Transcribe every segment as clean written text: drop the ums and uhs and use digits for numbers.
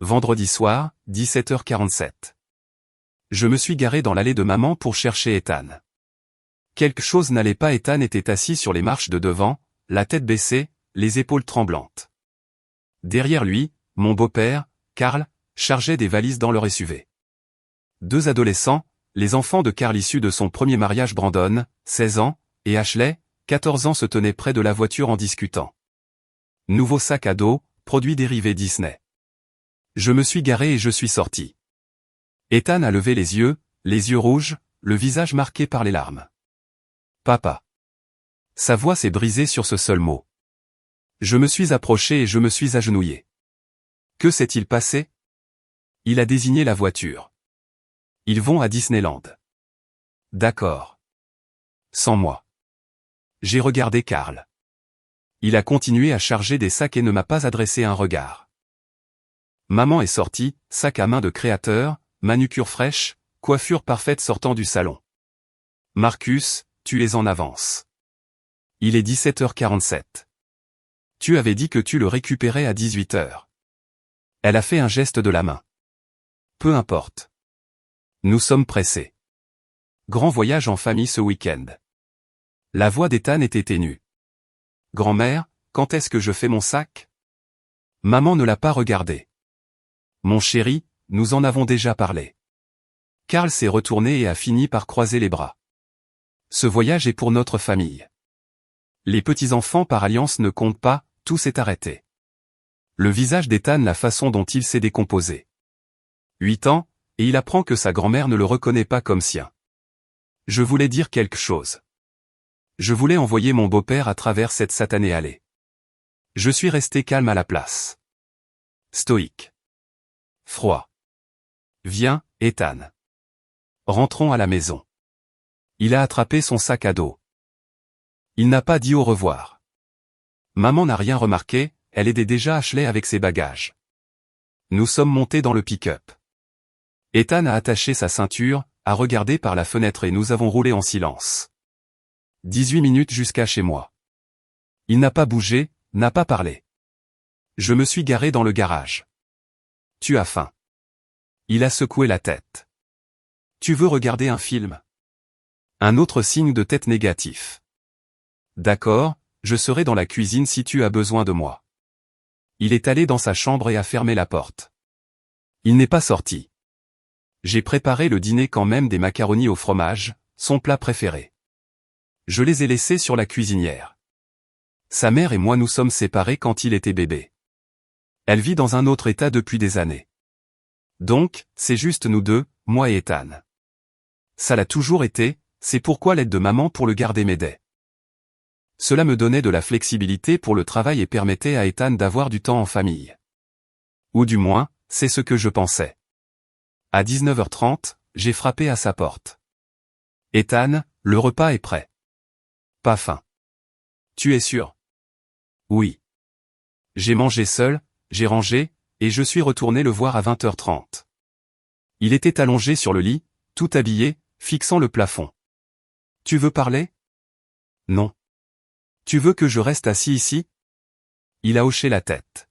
Vendredi soir, 17h47. Je me suis garé dans l'allée de maman pour chercher Ethan. Quelque chose n'allait pas. Ethan était assis sur les marches de devant, la tête baissée, les épaules tremblantes. Derrière lui, mon beau-père, Carl, chargeait des valises dans leur SUV. Deux adolescents, les enfants de Carl issus de son premier mariage, Brandon, 16 ans, et Ashley, 14 ans, se tenaient près de la voiture en discutant. Nouveau sac à dos, produit dérivé Disney. Je me suis garé et je suis sorti. Ethan a levé les yeux rouges, le visage marqué par les larmes. Papa. Sa voix s'est brisée sur ce seul mot. Je me suis approché et je me suis agenouillé. Que s'est-il passé? Il a désigné la voiture. Ils vont à Disneyland. D'accord. Sans moi. J'ai regardé Carl. Il a continué à charger des sacs et ne m'a pas adressé un regard. Maman est sortie, sac à main de créateur, manucure fraîche, coiffure parfaite sortant du salon. Marcus, tu es en avance. Il est 17h47. Tu avais dit que tu le récupérais à 18h. Elle a fait un geste de la main. Peu importe. Nous sommes pressés. Grand voyage en famille ce week-end. La voix d'Ethan était ténue. Grand-mère, quand est-ce que je fais mon sac? Maman ne l'a pas regardé. Mon chéri, nous en avons déjà parlé. Carl s'est retourné et a fini par croiser les bras. Ce voyage est pour notre famille. Les petits-enfants par alliance ne comptent pas, tout s'est arrêté. Le visage d'Ethan, la façon dont il s'est décomposé. 8 ans, et il apprend que sa grand-mère ne le reconnaît pas comme sien. Je voulais dire quelque chose. Je voulais envoyer mon beau-père à travers cette satanée allée. Je suis resté calme à la place. Stoïque. Froid. Viens, Ethan. Rentrons à la maison. Il a attrapé son sac à dos. Il n'a pas dit au revoir. Maman n'a rien remarqué, elle aidait déjà Ashley avec ses bagages. Nous sommes montés dans le pick-up. Ethan a attaché sa ceinture, a regardé par la fenêtre et nous avons roulé en silence. 18 minutes jusqu'à chez moi. Il n'a pas bougé, n'a pas parlé. Je me suis garé dans le garage. Tu as faim. Il a secoué la tête. Tu veux regarder un film? Un autre signe de tête négatif. D'accord, je serai dans la cuisine si tu as besoin de moi. Il est allé dans sa chambre et a fermé la porte. Il n'est pas sorti. J'ai préparé le dîner quand même, des macaronis au fromage, son plat préféré. Je les ai laissés sur la cuisinière. Sa mère et moi nous sommes séparés quand il était bébé. Elle vit dans un autre état depuis des années. Donc, c'est juste nous deux, moi et Ethan. Ça l'a toujours été, c'est pourquoi l'aide de maman pour le garder m'aidait. Cela me donnait de la flexibilité pour le travail et permettait à Ethan d'avoir du temps en famille. Ou du moins, c'est ce que je pensais. À 19h30, j'ai frappé à sa porte. Ethan, le repas est prêt. Pas faim. Tu es sûr? Oui. J'ai mangé seul, j'ai rangé, et je suis retourné le voir à 20h30. Il était allongé sur le lit, tout habillé, fixant le plafond. Tu veux parler? Non. Tu veux que je reste assis ici? Il a hoché la tête.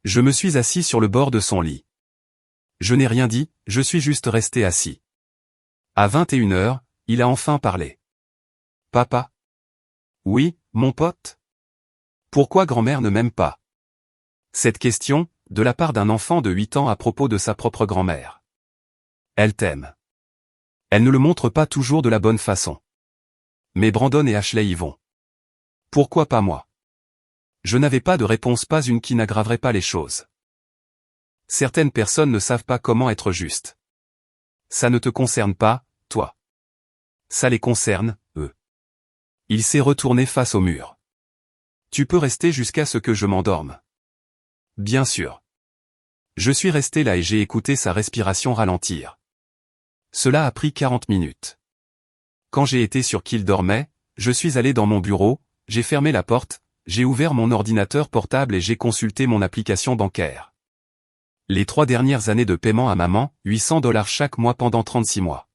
Je me suis assis sur le bord de son lit. Je n'ai rien dit, je suis juste resté assis. À 21h, il a enfin parlé. Papa? Oui, mon pote? Pourquoi grand-mère ne m'aime pas? Cette question, de la part d'un enfant de 8 ans à propos de sa propre grand-mère. Elle t'aime. Elle ne le montre pas toujours de la bonne façon. Mais Brandon et Ashley y vont. Pourquoi pas moi? Je n'avais pas de réponse, pas une qui n'aggraverait pas les choses. Certaines personnes ne savent pas comment être justes. Ça ne te concerne pas, toi. Ça les concerne, eux. Il s'est retourné face au mur. Tu peux rester jusqu'à ce que je m'endorme. Bien sûr. Je suis resté là et j'ai écouté sa respiration ralentir. Cela a pris 40 minutes. Quand j'ai été sûr qu'il dormait, je suis allé dans mon bureau, j'ai fermé la porte, j'ai ouvert mon ordinateur portable et j'ai consulté mon application bancaire. Les 3 dernières années de paiement à maman, $800 chaque mois pendant 36 mois.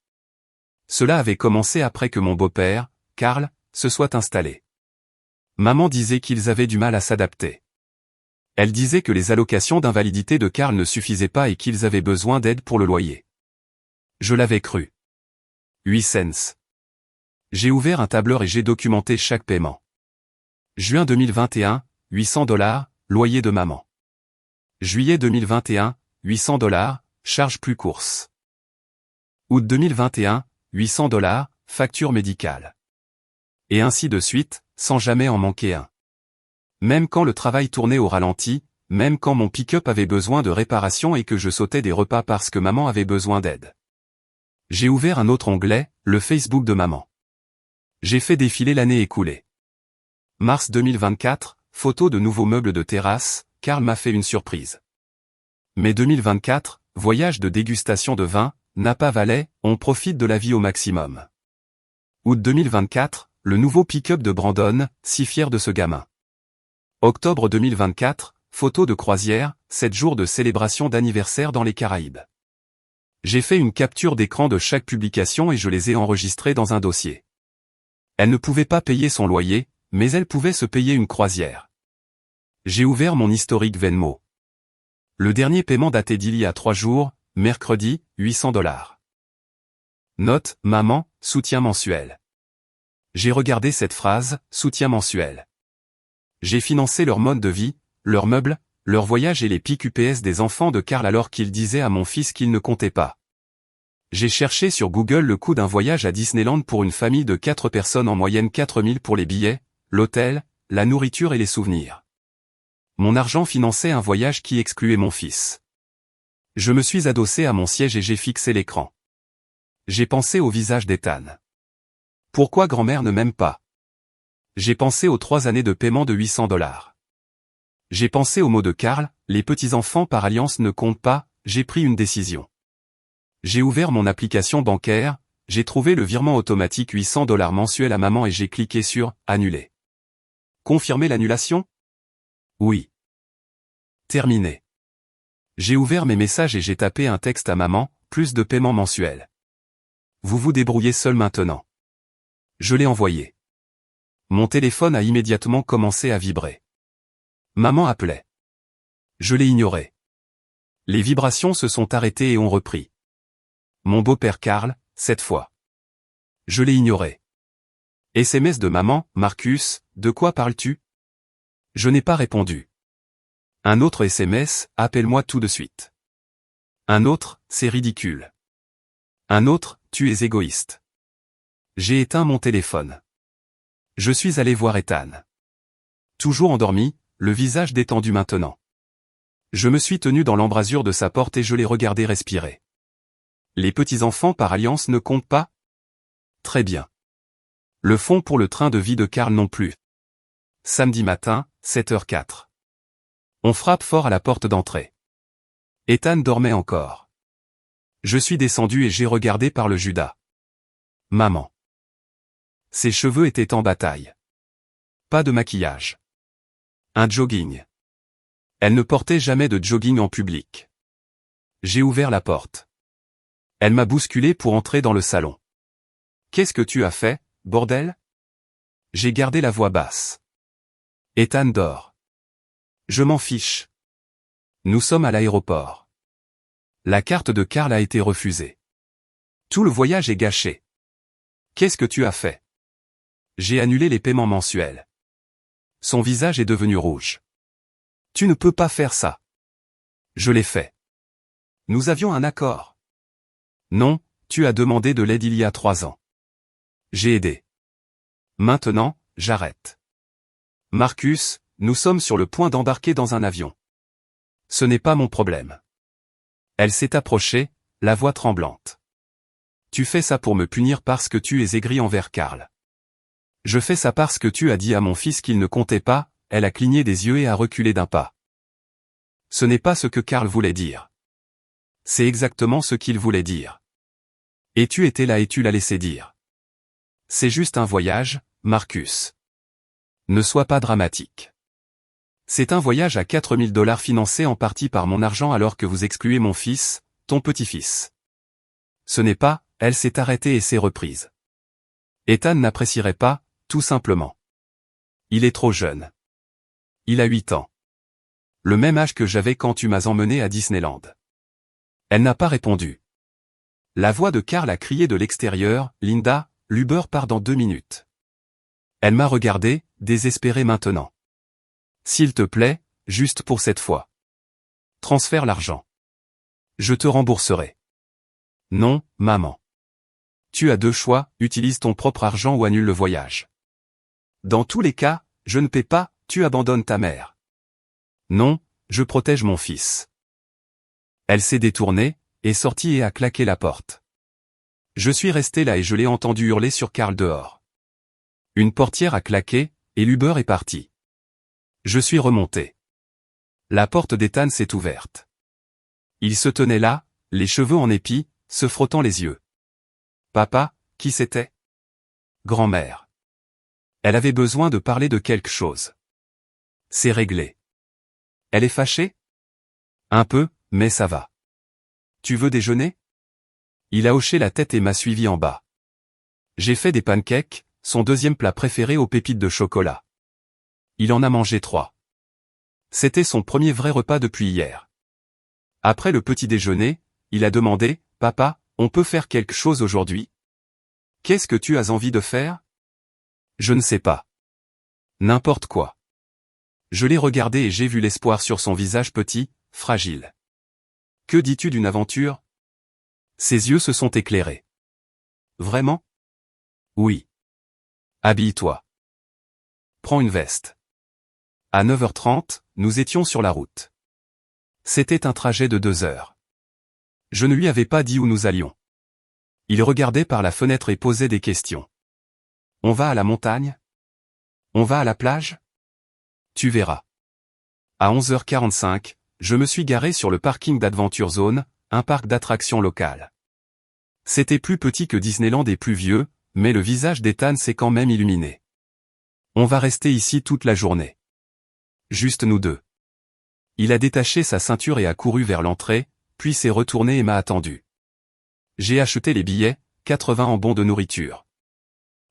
Cela avait commencé après que mon beau-père, Carl, se soit installé. Maman disait qu'ils avaient du mal à s'adapter. Elle disait que les allocations d'invalidité de Karl ne suffisaient pas et qu'ils avaient besoin d'aide pour le loyer. Je l'avais cru. 8 cents. J'ai ouvert un tableur et j'ai documenté chaque paiement. Juin 2021, $800, loyer de maman. Juillet 2021, $800, charges plus courses. Août 2021, $800, facture médicale. Et ainsi de suite, sans jamais en manquer un. Même quand le travail tournait au ralenti, même quand mon pick-up avait besoin de réparation et que je sautais des repas parce que maman avait besoin d'aide. J'ai ouvert un autre onglet, le Facebook de maman. J'ai fait défiler l'année écoulée. Mars 2024, photo de nouveaux meubles de terrasse, Karl m'a fait une surprise. Mai 2024, voyage de dégustation de vin, Napa Valley, on profite de la vie au maximum. Août 2024, le nouveau pick-up de Brandon, si fier de ce gamin. Octobre 2024, photo de croisière, 7 jours de célébration d'anniversaire dans les Caraïbes. J'ai fait une capture d'écran de chaque publication et je les ai enregistrées dans un dossier. Elle ne pouvait pas payer son loyer, mais elle pouvait se payer une croisière. J'ai ouvert mon historique Venmo. Le dernier paiement daté d'il y a 3 jours, mercredi, $800. Note, maman, soutien mensuel. J'ai regardé cette phrase, soutien mensuel. J'ai financé leur mode de vie, leurs meubles, leur voyage et les PQPS des enfants de Karl alors qu'il disait à mon fils qu'il ne comptait pas. J'ai cherché sur Google le coût d'un voyage à Disneyland pour une famille de 4 personnes en moyenne 4 000 pour les billets, l'hôtel, la nourriture et les souvenirs. Mon argent finançait un voyage qui excluait mon fils. Je me suis adossé à mon siège et j'ai fixé l'écran. J'ai pensé au visage d'Ethan. Pourquoi grand-mère ne m'aime pas? J'ai pensé aux 3 années de paiement de $800. J'ai pensé aux mots de Karl, les petits-enfants par alliance ne comptent pas, j'ai pris une décision. J'ai ouvert mon application bancaire, j'ai trouvé le virement automatique $800 mensuel à maman et j'ai cliqué sur « Annuler ». Confirmer l'annulation? Oui. Terminé. J'ai ouvert mes messages et j'ai tapé un texte à maman, plus de paiement mensuel. Vous vous débrouillez seul maintenant. Je l'ai envoyé. Mon téléphone a immédiatement commencé à vibrer. Maman appelait. Je l'ai ignoré. Les vibrations se sont arrêtées et ont repris. Mon beau-père Karl, cette fois. Je l'ai ignoré. SMS de maman, Marcus, de quoi parles-tu? Je n'ai pas répondu. Un autre SMS, appelle-moi tout de suite. Un autre, c'est ridicule. Un autre, tu es égoïste. J'ai éteint mon téléphone. Je suis allé voir Ethan. Toujours endormi, le visage détendu maintenant. Je me suis tenu dans l'embrasure de sa porte et je l'ai regardé respirer. Les petits-enfants par alliance ne comptent pas? Très bien. Le fonds pour le train de vie de Karl non plus. Samedi matin, 7h04. On frappe fort à la porte d'entrée. Ethan dormait encore. Je suis descendu et j'ai regardé par le Judas. Maman. Ses cheveux étaient en bataille. Pas de maquillage. Un jogging. Elle ne portait jamais de jogging en public. J'ai ouvert la porte. Elle m'a bousculé pour entrer dans le salon. Qu'est-ce que tu as fait, bordel? J'ai gardé la voix basse. Ethan dort. Je m'en fiche. Nous sommes à l'aéroport. La carte de Karl a été refusée. Tout le voyage est gâché. Qu'est-ce que tu as fait? J'ai annulé les paiements mensuels. Son visage est devenu rouge. Tu ne peux pas faire ça. Je l'ai fait. Nous avions un accord. Non, tu as demandé de l'aide il y a 3 ans. J'ai aidé. Maintenant, j'arrête. Marcus, nous sommes sur le point d'embarquer dans un avion. Ce n'est pas mon problème. Elle s'est approchée, la voix tremblante. Tu fais ça pour me punir parce que tu es aigri envers Karl. Je fais ça parce que tu as dit à mon fils qu'il ne comptait pas, elle a cligné des yeux et a reculé d'un pas. Ce n'est pas ce que Karl voulait dire. C'est exactement ce qu'il voulait dire. Et tu étais là et tu l'as laissé dire. C'est juste un voyage, Marcus. Ne sois pas dramatique. C'est un voyage à $4 000 financé en partie par mon argent alors que vous excluez mon fils, ton petit-fils. Ce n'est pas, elle s'est arrêtée et s'est reprise. Ethan n'apprécierait pas, tout simplement. Il est trop jeune. Il a 8 ans. Le même âge que j'avais quand tu m'as emmené à Disneyland. Elle n'a pas répondu. La voix de Karl a crié de l'extérieur, Linda, l'Uber part dans 2 minutes. Elle m'a regardé, désespérée maintenant. S'il te plaît, juste pour cette fois. Transfère l'argent. Je te rembourserai. Non, maman. Tu as 2 choix, utilise ton propre argent ou annule le voyage. Dans tous les cas, je ne paie pas, tu abandonnes ta mère. Non, je protège mon fils. Elle s'est détournée, est sortie et a claqué la porte. Je suis resté là et je l'ai entendu hurler sur Karl dehors. Une portière a claqué, et l'Uber est parti. Je suis remonté. La porte d'Ethan s'est ouverte. Il se tenait là, les cheveux en épi, se frottant les yeux. Papa, qui c'était? Grand-mère. Elle avait besoin de parler de quelque chose. C'est réglé. Elle est fâchée? Un peu, mais ça va. Tu veux déjeuner? Il a hoché la tête et m'a suivi en bas. J'ai fait des pancakes, son deuxième plat préféré aux pépites de chocolat. Il en a mangé 3. C'était son premier vrai repas depuis hier. Après le petit déjeuner, il a demandé, « Papa, on peut faire quelque chose aujourd'hui? Qu'est-ce que tu as envie de faire? » Je ne sais pas. N'importe quoi. Je l'ai regardé et j'ai vu l'espoir sur son visage petit, fragile. Que dis-tu d'une aventure? Ses yeux se sont éclairés. Vraiment? Oui. Habille-toi. Prends une veste. À 9h30, nous étions sur la route. C'était un trajet de 2 heures. Je ne lui avais pas dit où nous allions. Il regardait par la fenêtre et posait des questions. On va à la montagne? On va à la plage? Tu verras. À 11h45, je me suis garé sur le parking d'Adventure Zone, un parc d'attractions locales. C'était plus petit que Disneyland et plus vieux, mais le visage d'Ethan s'est quand même illuminé. On va rester ici toute la journée. Juste nous deux. Il a détaché sa ceinture et a couru vers l'entrée, puis s'est retourné et m'a attendu. J'ai acheté les billets, 80 en bons de nourriture.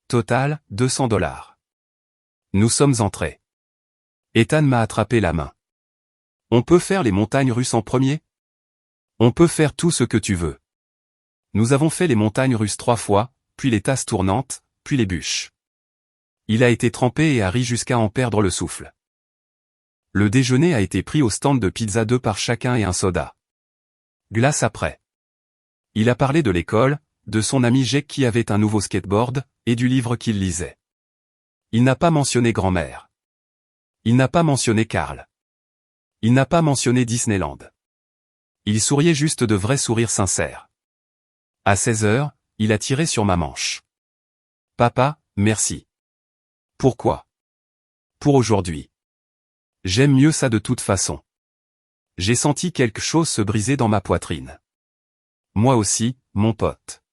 Total, $200. Nous sommes entrés. Ethan m'a attrapé la main. On peut faire les montagnes russes en premier? On peut faire tout ce que tu veux. Nous avons fait les montagnes russes 3 fois, puis les tasses tournantes, puis les bûches. Il a été trempé et a ri jusqu'à en perdre le souffle. Le déjeuner a été pris au stand de pizza 2 par chacun et un soda. Glace après. Il a parlé de l'école, de son ami Jake qui avait un nouveau skateboard, et du livre qu'il lisait. Il n'a pas mentionné grand-mère. Il n'a pas mentionné Karl. Il n'a pas mentionné Disneyland. Il souriait juste de vrais sourires sincères. À 16h, il a tiré sur ma manche. Papa, merci. Pourquoi? Pour aujourd'hui. J'aime mieux ça de toute façon. J'ai senti quelque chose se briser dans ma poitrine. Moi aussi, mon pote.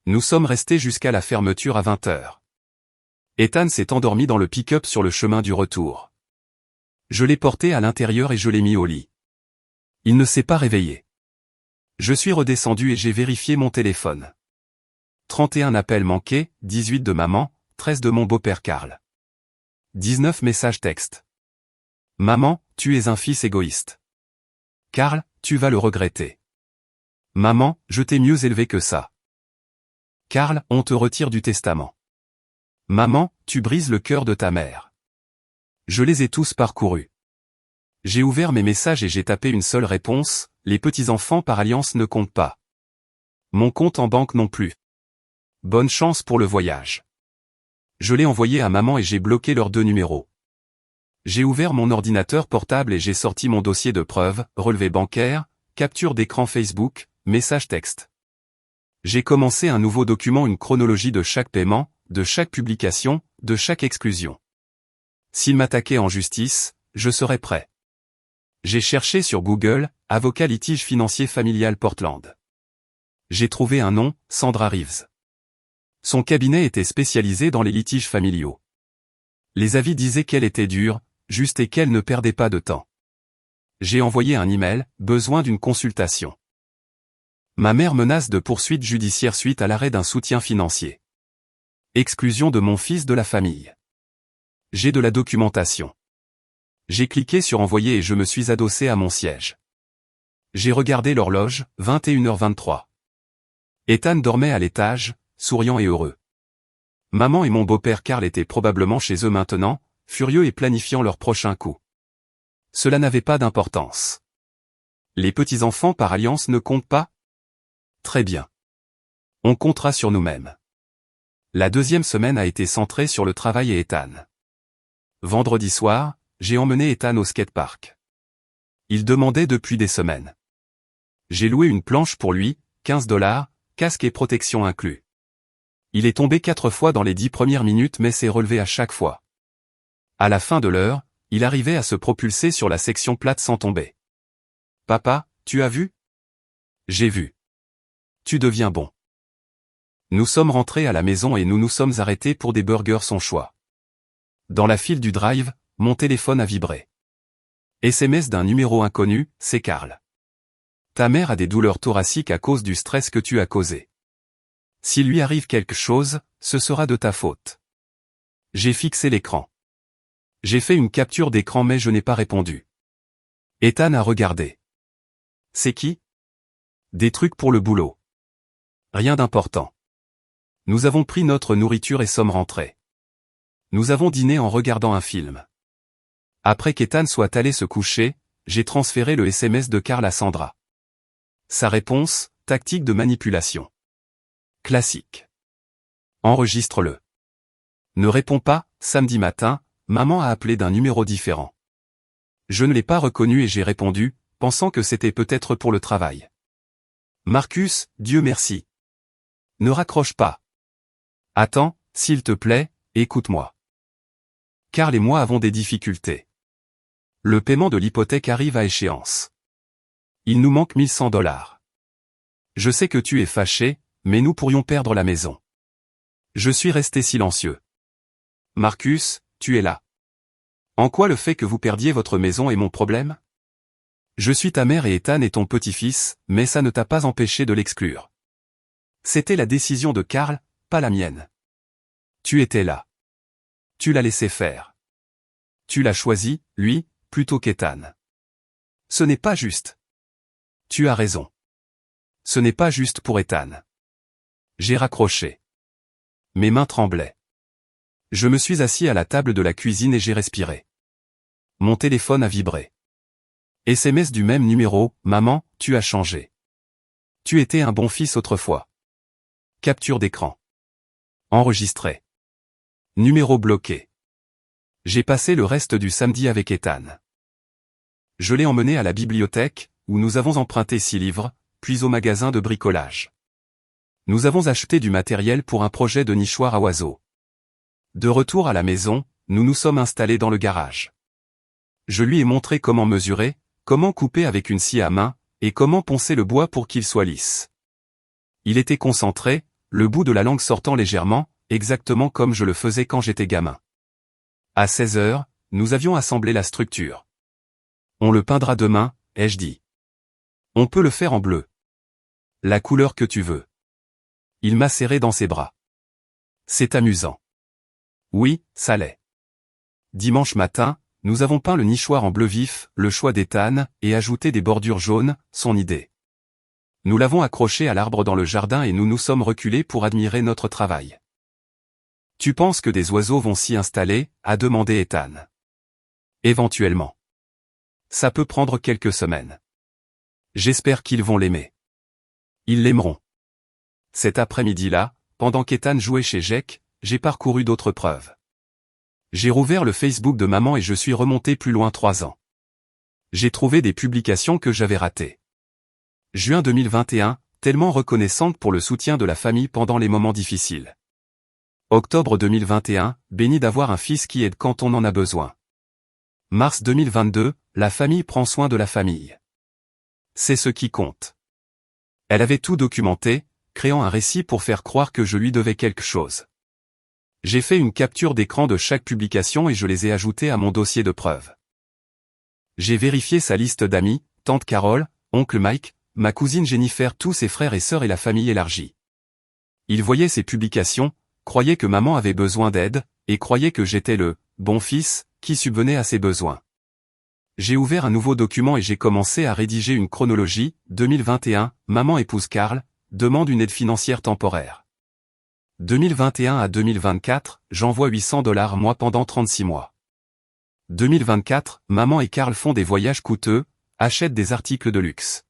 Nous sommes restés jusqu'à la fermeture à 20h. Ethan s'est endormi dans le pick-up sur le chemin du retour. Je l'ai porté à l'intérieur et je l'ai mis au lit. Il ne s'est pas réveillé. Je suis redescendu et j'ai vérifié mon téléphone. 31 appels manqués, 18 de maman, 13 de mon beau-père Karl. 19 messages textes. Maman, tu es un fils égoïste. Karl, tu vas le regretter. Maman, je t'ai mieux élevé que ça. Karl, on te retire du testament. Maman, tu brises le cœur de ta mère. Je les ai tous parcourus. J'ai ouvert mes messages et j'ai tapé une seule réponse, les petits-enfants par alliance ne comptent pas. Mon compte en banque non plus. Bonne chance pour le voyage. Je l'ai envoyé à maman et j'ai bloqué leurs 2 numéros. J'ai ouvert mon ordinateur portable et j'ai sorti mon dossier de preuves, relevé bancaire, capture d'écran Facebook, message texte. J'ai commencé un nouveau document, une chronologie de chaque paiement, de chaque publication, de chaque exclusion. S'il m'attaquait en justice, je serais prêt. J'ai cherché sur Google, avocat litige financier familial Portland. J'ai trouvé un nom, Sandra Reeves. Son cabinet était spécialisé dans les litiges familiaux. Les avis disaient qu'elle était dure, juste et qu'elle ne perdait pas de temps. J'ai envoyé un email, besoin d'une consultation. Ma mère menace de poursuite judiciaire suite à l'arrêt d'un soutien financier. Exclusion de mon fils de la famille. J'ai de la documentation. J'ai cliqué sur envoyer et je me suis adossé à mon siège. J'ai regardé l'horloge, 21h23. Ethan dormait à l'étage, souriant et heureux. Maman et mon beau-père Carl étaient probablement chez eux maintenant, furieux et planifiant leur prochain coup. Cela n'avait pas d'importance. Les petits-enfants par alliance ne comptent pas? Très bien. On comptera sur nous-mêmes. La deuxième semaine a été centrée sur le travail et Ethan. Vendredi soir, j'ai emmené Ethan au skatepark. Il demandait depuis des semaines. J'ai loué une planche pour lui, $15, casque et protection inclus. Il est tombé 4 fois dans les 10 premières minutes mais s'est relevé à chaque fois. À la fin de l'heure, il arrivait à se propulser sur la section plate sans tomber. Papa, tu as vu? J'ai vu. Tu deviens bon. Nous sommes rentrés à la maison et nous nous sommes arrêtés pour des burgers son choix. Dans la file du drive, mon téléphone a vibré. SMS d'un numéro inconnu, c'est Carl. Ta mère a des douleurs thoraciques à cause du stress que tu as causé. S'il lui arrive quelque chose, ce sera de ta faute. J'ai fixé l'écran. J'ai fait une capture d'écran mais je n'ai pas répondu. Ethan a regardé. C'est qui? Des trucs pour le boulot. Rien d'important. Nous avons pris notre nourriture et sommes rentrés. Nous avons dîné en regardant un film. Après qu'Ethan soit allé se coucher, j'ai transféré le SMS de Carl à Sandra. Sa réponse, tactique de manipulation. Classique. Enregistre-le. Ne réponds pas, samedi matin, maman a appelé d'un numéro différent. Je ne l'ai pas reconnu et j'ai répondu, pensant que c'était peut-être pour le travail. Marcus, Dieu merci. Ne raccroche pas. Attends, s'il te plaît, écoute-moi. Carl et moi avons des difficultés. Le paiement de l'hypothèque arrive à échéance. Il nous manque $1100. Je sais que tu es fâché, mais nous pourrions perdre la maison. Je suis resté silencieux. Marcus, tu es là. En quoi le fait que vous perdiez votre maison est mon problème? Je suis ta mère et Ethan est ton petit-fils, mais ça ne t'a pas empêché de l'exclure. C'était la décision de Carl, pas la mienne. Tu étais là. Tu l'as laissé faire. Tu l'as choisi, lui, plutôt qu'Ethan. Ce n'est pas juste. Tu as raison. Ce n'est pas juste pour Ethan. J'ai raccroché. Mes mains tremblaient. Je me suis assis à la table de la cuisine et j'ai respiré. Mon téléphone a vibré. SMS du même numéro, maman, tu as changé. Tu étais un bon fils autrefois. Capture d'écran. Enregistré. Numéro bloqué. J'ai passé le reste du samedi avec Ethan. Je l'ai emmené à la bibliothèque, où nous avons emprunté 6 livres, puis au magasin de bricolage. Nous avons acheté du matériel pour un projet de nichoir à oiseaux. De retour à la maison, nous nous sommes installés dans le garage. Je lui ai montré comment mesurer, comment couper avec une scie à main, et comment poncer le bois pour qu'il soit lisse. Il était concentré, le bout de la langue sortant légèrement, exactement comme je le faisais quand j'étais gamin. À 16h, nous avions assemblé la structure. On le peindra demain, ai-je dit. On peut le faire en bleu. La couleur que tu veux. Il m'a serré dans ses bras. C'est amusant. Oui, ça l'est. Dimanche matin, nous avons peint le nichoir en bleu vif, le choix d'Ethan, et ajouté des bordures jaunes, son idée. Nous l'avons accroché à l'arbre dans le jardin et nous nous sommes reculés pour admirer notre travail. Tu penses que des oiseaux vont s'y installer, a demandé Ethan. Éventuellement. Ça peut prendre quelques semaines. J'espère qu'ils vont l'aimer. Ils l'aimeront. Cet après-midi-là, pendant qu'Ethan jouait chez Jack, j'ai parcouru d'autres preuves. J'ai rouvert le Facebook de maman et je suis remonté plus loin 3 ans. J'ai trouvé des publications que j'avais ratées. Juin 2021, tellement reconnaissante pour le soutien de la famille pendant les moments difficiles. Octobre 2021, béni d'avoir un fils qui aide quand on en a besoin. Mars 2022, la famille prend soin de la famille. C'est ce qui compte. Elle avait tout documenté, créant un récit pour faire croire que je lui devais quelque chose. J'ai fait une capture d'écran de chaque publication et je les ai ajoutées à mon dossier de preuves. J'ai vérifié sa liste d'amis, tante Carole, oncle Mike, ma cousine Jennifer, tous ses frères et sœurs et la famille élargie. Ils voyaient ces publications, croyaient que maman avait besoin d'aide, et croyaient que j'étais le « bon fils » qui subvenait à ses besoins. J'ai ouvert un nouveau document et j'ai commencé à rédiger une chronologie. 2021, maman épouse Carl, demande une aide financière temporaire. 2021 à 2024, j'envoie $800 mois pendant 36 mois. 2024, maman et Carl font des voyages coûteux, achètent des articles de luxe.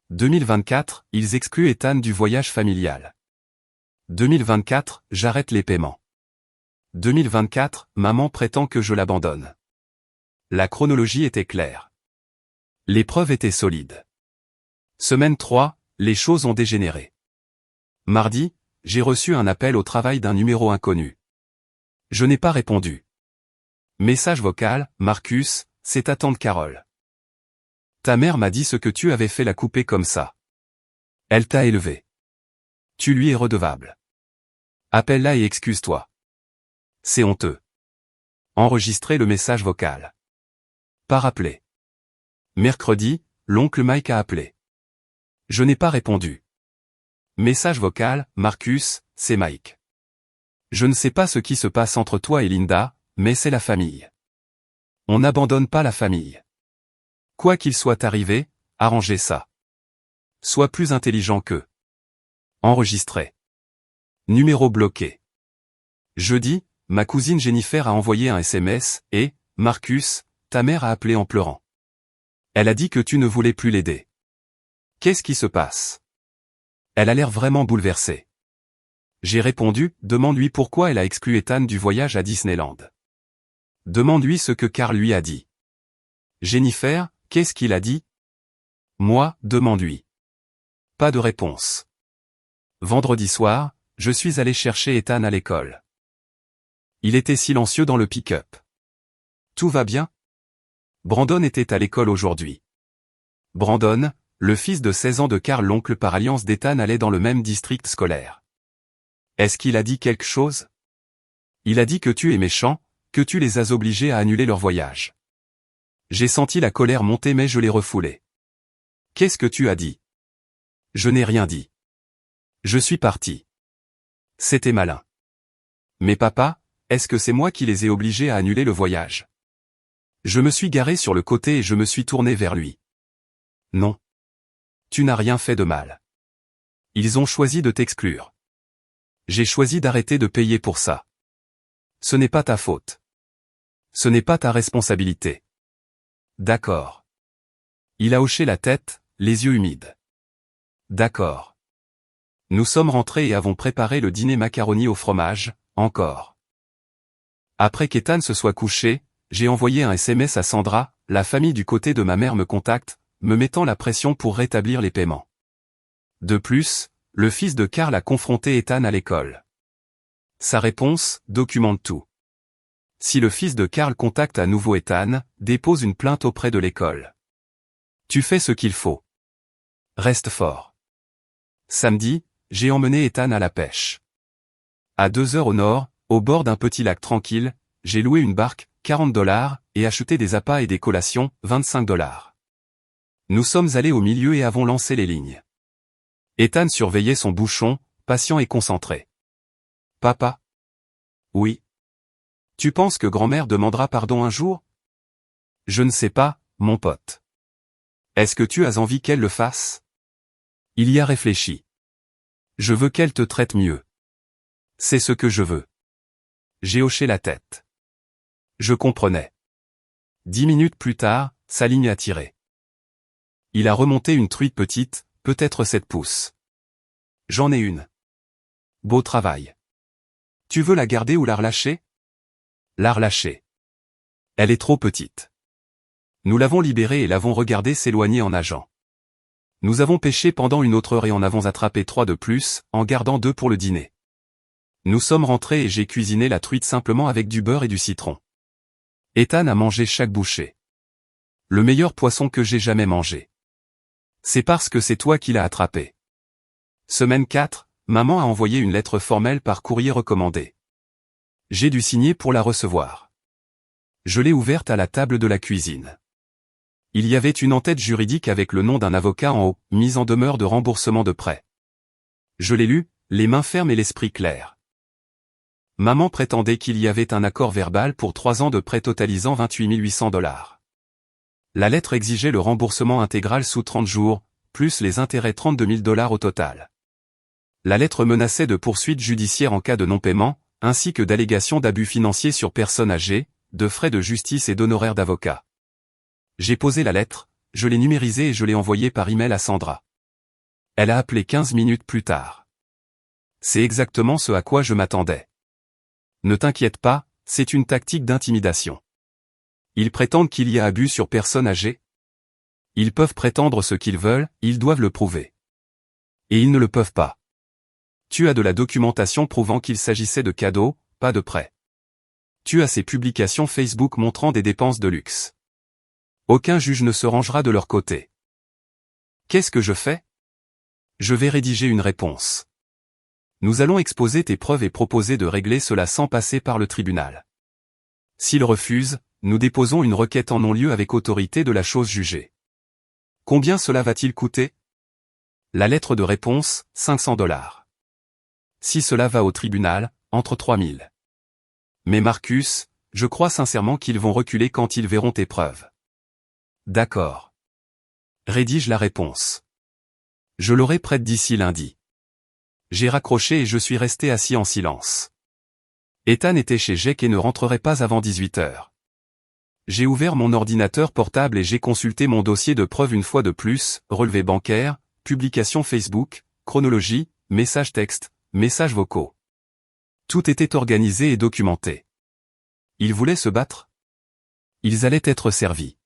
2024, ils excluent Ethan du voyage familial. 2024, j'arrête les paiements. 2024, maman prétend que je l'abandonne. La chronologie était claire. Les preuves étaient solides. Semaine 3, les choses ont dégénéré. Mardi, j'ai reçu un appel au travail d'un numéro inconnu. Je n'ai pas répondu. Message vocal, Marcus, c'est ta tante Carole. Ta mère m'a dit ce que tu avais fait la couper comme ça. Elle t'a élevé. Tu lui es redevable. Appelle-la et excuse-toi. C'est honteux. Enregistrez le message vocal. Pas rappelé. Mercredi, l'oncle Mike a appelé. Je n'ai pas répondu. Message vocal, Marcus, c'est Mike. Je ne sais pas ce qui se passe entre toi et Linda, mais c'est la famille. On n'abandonne pas la famille. Quoi qu'il soit arrivé, arrangez ça. Sois plus intelligent qu'eux. Enregistré. Numéro bloqué. Jeudi, ma cousine Jennifer a envoyé un SMS, et, Marcus, ta mère a appelé en pleurant. Elle a dit que tu ne voulais plus l'aider. Qu'est-ce qui se passe? Elle a l'air vraiment bouleversée. J'ai répondu, demande-lui pourquoi elle a exclu Ethan du voyage à Disneyland. Demande-lui ce que Carl lui a dit. Jennifer, qu'est-ce qu'il a dit? Moi, demande-lui. Pas de réponse. Vendredi soir, je suis allé chercher Ethan à l'école. Il était silencieux dans le pick-up. Tout va bien? Brandon était à l'école aujourd'hui. Brandon, le fils de 16 ans de Carl, l'oncle par alliance d'Ethan, allait dans le même district scolaire. Est-ce qu'il a dit quelque chose? Il a dit que tu es méchant, que tu les as obligés à annuler leur voyage. J'ai senti la colère monter mais je l'ai refoulée. Qu'est-ce que tu as dit? Je n'ai rien dit. Je suis parti. C'était malin. Mais papa, est-ce que c'est moi qui les ai obligés à annuler le voyage? Je me suis garé sur le côté et je me suis tourné vers lui. Non. Tu n'as rien fait de mal. Ils ont choisi de t'exclure. J'ai choisi d'arrêter de payer pour ça. Ce n'est pas ta faute. Ce n'est pas ta responsabilité. D'accord. Il a hoché la tête, les yeux humides. D'accord. Nous sommes rentrés et avons préparé le dîner macaroni au fromage, encore. Après qu'Ethan se soit couché, j'ai envoyé un SMS à Sandra, la famille du côté de ma mère me contacte, me mettant la pression pour rétablir les paiements. De plus, le fils de Carl a confronté Ethan à l'école. Sa réponse, documente tout. Si le fils de Carl contacte à nouveau Ethan, dépose une plainte auprès de l'école. Tu fais ce qu'il faut. Reste fort. Samedi, j'ai emmené Ethan à la pêche. À 2 heures au nord, au bord d'un petit lac tranquille, j'ai loué une barque, $40, et acheté des appâts et des collations, $25. Nous sommes allés au milieu et avons lancé les lignes. Ethan surveillait son bouchon, patient et concentré. Papa? Oui. Tu penses que grand-mère demandera pardon un jour? Je ne sais pas, mon pote. Est-ce que tu as envie qu'elle le fasse? Il y a réfléchi. Je veux qu'elle te traite mieux. C'est ce que je veux. J'ai hoché la tête. Je comprenais. 10 minutes plus tard, sa ligne a tiré. Il a remonté une truite petite, peut-être 7 pouces. J'en ai une. Beau travail. Tu veux la garder ou la relâcher? La relâcher. Elle est trop petite. Nous l'avons libérée et l'avons regardée s'éloigner en nageant. Nous avons pêché pendant une autre heure et en avons attrapé 3 de plus, en gardant 2 pour le dîner. Nous sommes rentrés et j'ai cuisiné la truite simplement avec du beurre et du citron. Ethan a mangé chaque bouchée. Le meilleur poisson que j'ai jamais mangé. C'est parce que c'est toi qui l'as attrapé. Semaine 4, maman a envoyé une lettre formelle par courrier recommandé. J'ai dû signer pour la recevoir. Je l'ai ouverte à la table de la cuisine. Il y avait une en-tête juridique avec le nom d'un avocat en haut, mise en demeure de remboursement de prêt. Je l'ai lu, les mains fermes et l'esprit clair. Maman prétendait qu'il y avait un accord verbal pour 3 ans de prêt totalisant $28 800. La lettre exigeait le remboursement intégral sous 30 jours, plus les intérêts $32 000 au total. La lettre menaçait de poursuites judiciaires en cas de non-paiement, ainsi que d'allégations d'abus financiers sur personnes âgées, de frais de justice et d'honoraires d'avocat. J'ai posé la lettre, je l'ai numérisée et je l'ai envoyée par email à Sandra. Elle a appelé 15 minutes plus tard. C'est exactement ce à quoi je m'attendais. Ne t'inquiète pas, c'est une tactique d'intimidation. Ils prétendent qu'il y a abus sur personnes âgées. Ils peuvent prétendre ce qu'ils veulent, ils doivent le prouver. Et ils ne le peuvent pas. Tu as de la documentation prouvant qu'il s'agissait de cadeaux, pas de prêts. Tu as ces publications Facebook montrant des dépenses de luxe. Aucun juge ne se rangera de leur côté. Qu'est-ce que je fais? Je vais rédiger une réponse. Nous allons exposer tes preuves et proposer de régler cela sans passer par le tribunal. S'il refuse, nous déposons une requête en non-lieu avec autorité de la chose jugée. Combien cela va-t-il coûter? La lettre de réponse, $500. Si cela va au tribunal, entre 3000. Mais Marcus, je crois sincèrement qu'ils vont reculer quand ils verront tes preuves. D'accord. Rédige la réponse. Je l'aurai prête d'ici lundi. J'ai raccroché et je suis resté assis en silence. Ethan était chez Jake et ne rentrerait pas avant 18h. J'ai ouvert mon ordinateur portable et j'ai consulté mon dossier de preuves une fois de plus, relevé bancaire, publication Facebook, chronologie, messages textes, messages vocaux. Tout était organisé et documenté. Ils voulaient se battre? Ils allaient être servis.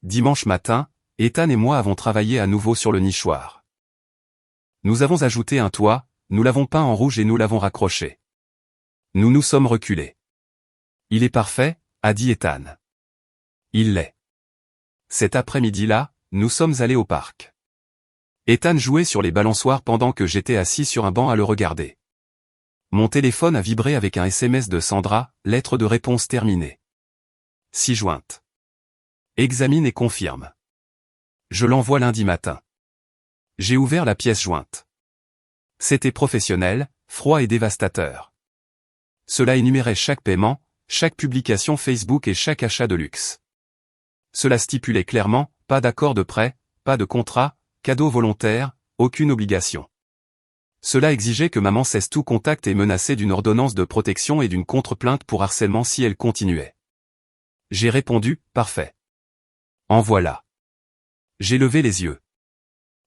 Dimanche matin, Ethan et moi avons travaillé à nouveau sur le nichoir. Nous avons ajouté un toit, nous l'avons peint en rouge et nous l'avons raccroché. Nous nous sommes reculés. Il est parfait, a dit Ethan. Il l'est. Cet après-midi-là, nous sommes allés au parc. Ethan jouait sur les balançoires pendant que j'étais assis sur un banc à le regarder. Mon téléphone a vibré avec un SMS de Sandra, lettre de réponse terminée. 6 jointe. Examine et confirme. Je l'envoie lundi matin. J'ai ouvert la pièce jointe. C'était professionnel, froid et dévastateur. Cela énumérait chaque paiement, chaque publication Facebook et chaque achat de luxe. Cela stipulait clairement, pas d'accord de prêt, pas de contrat, cadeau volontaire, aucune obligation. Cela exigeait que maman cesse tout contact et menaçait d'une ordonnance de protection et d'une contre-plainte pour harcèlement si elle continuait. J'ai répondu, parfait. En voilà. J'ai levé les yeux.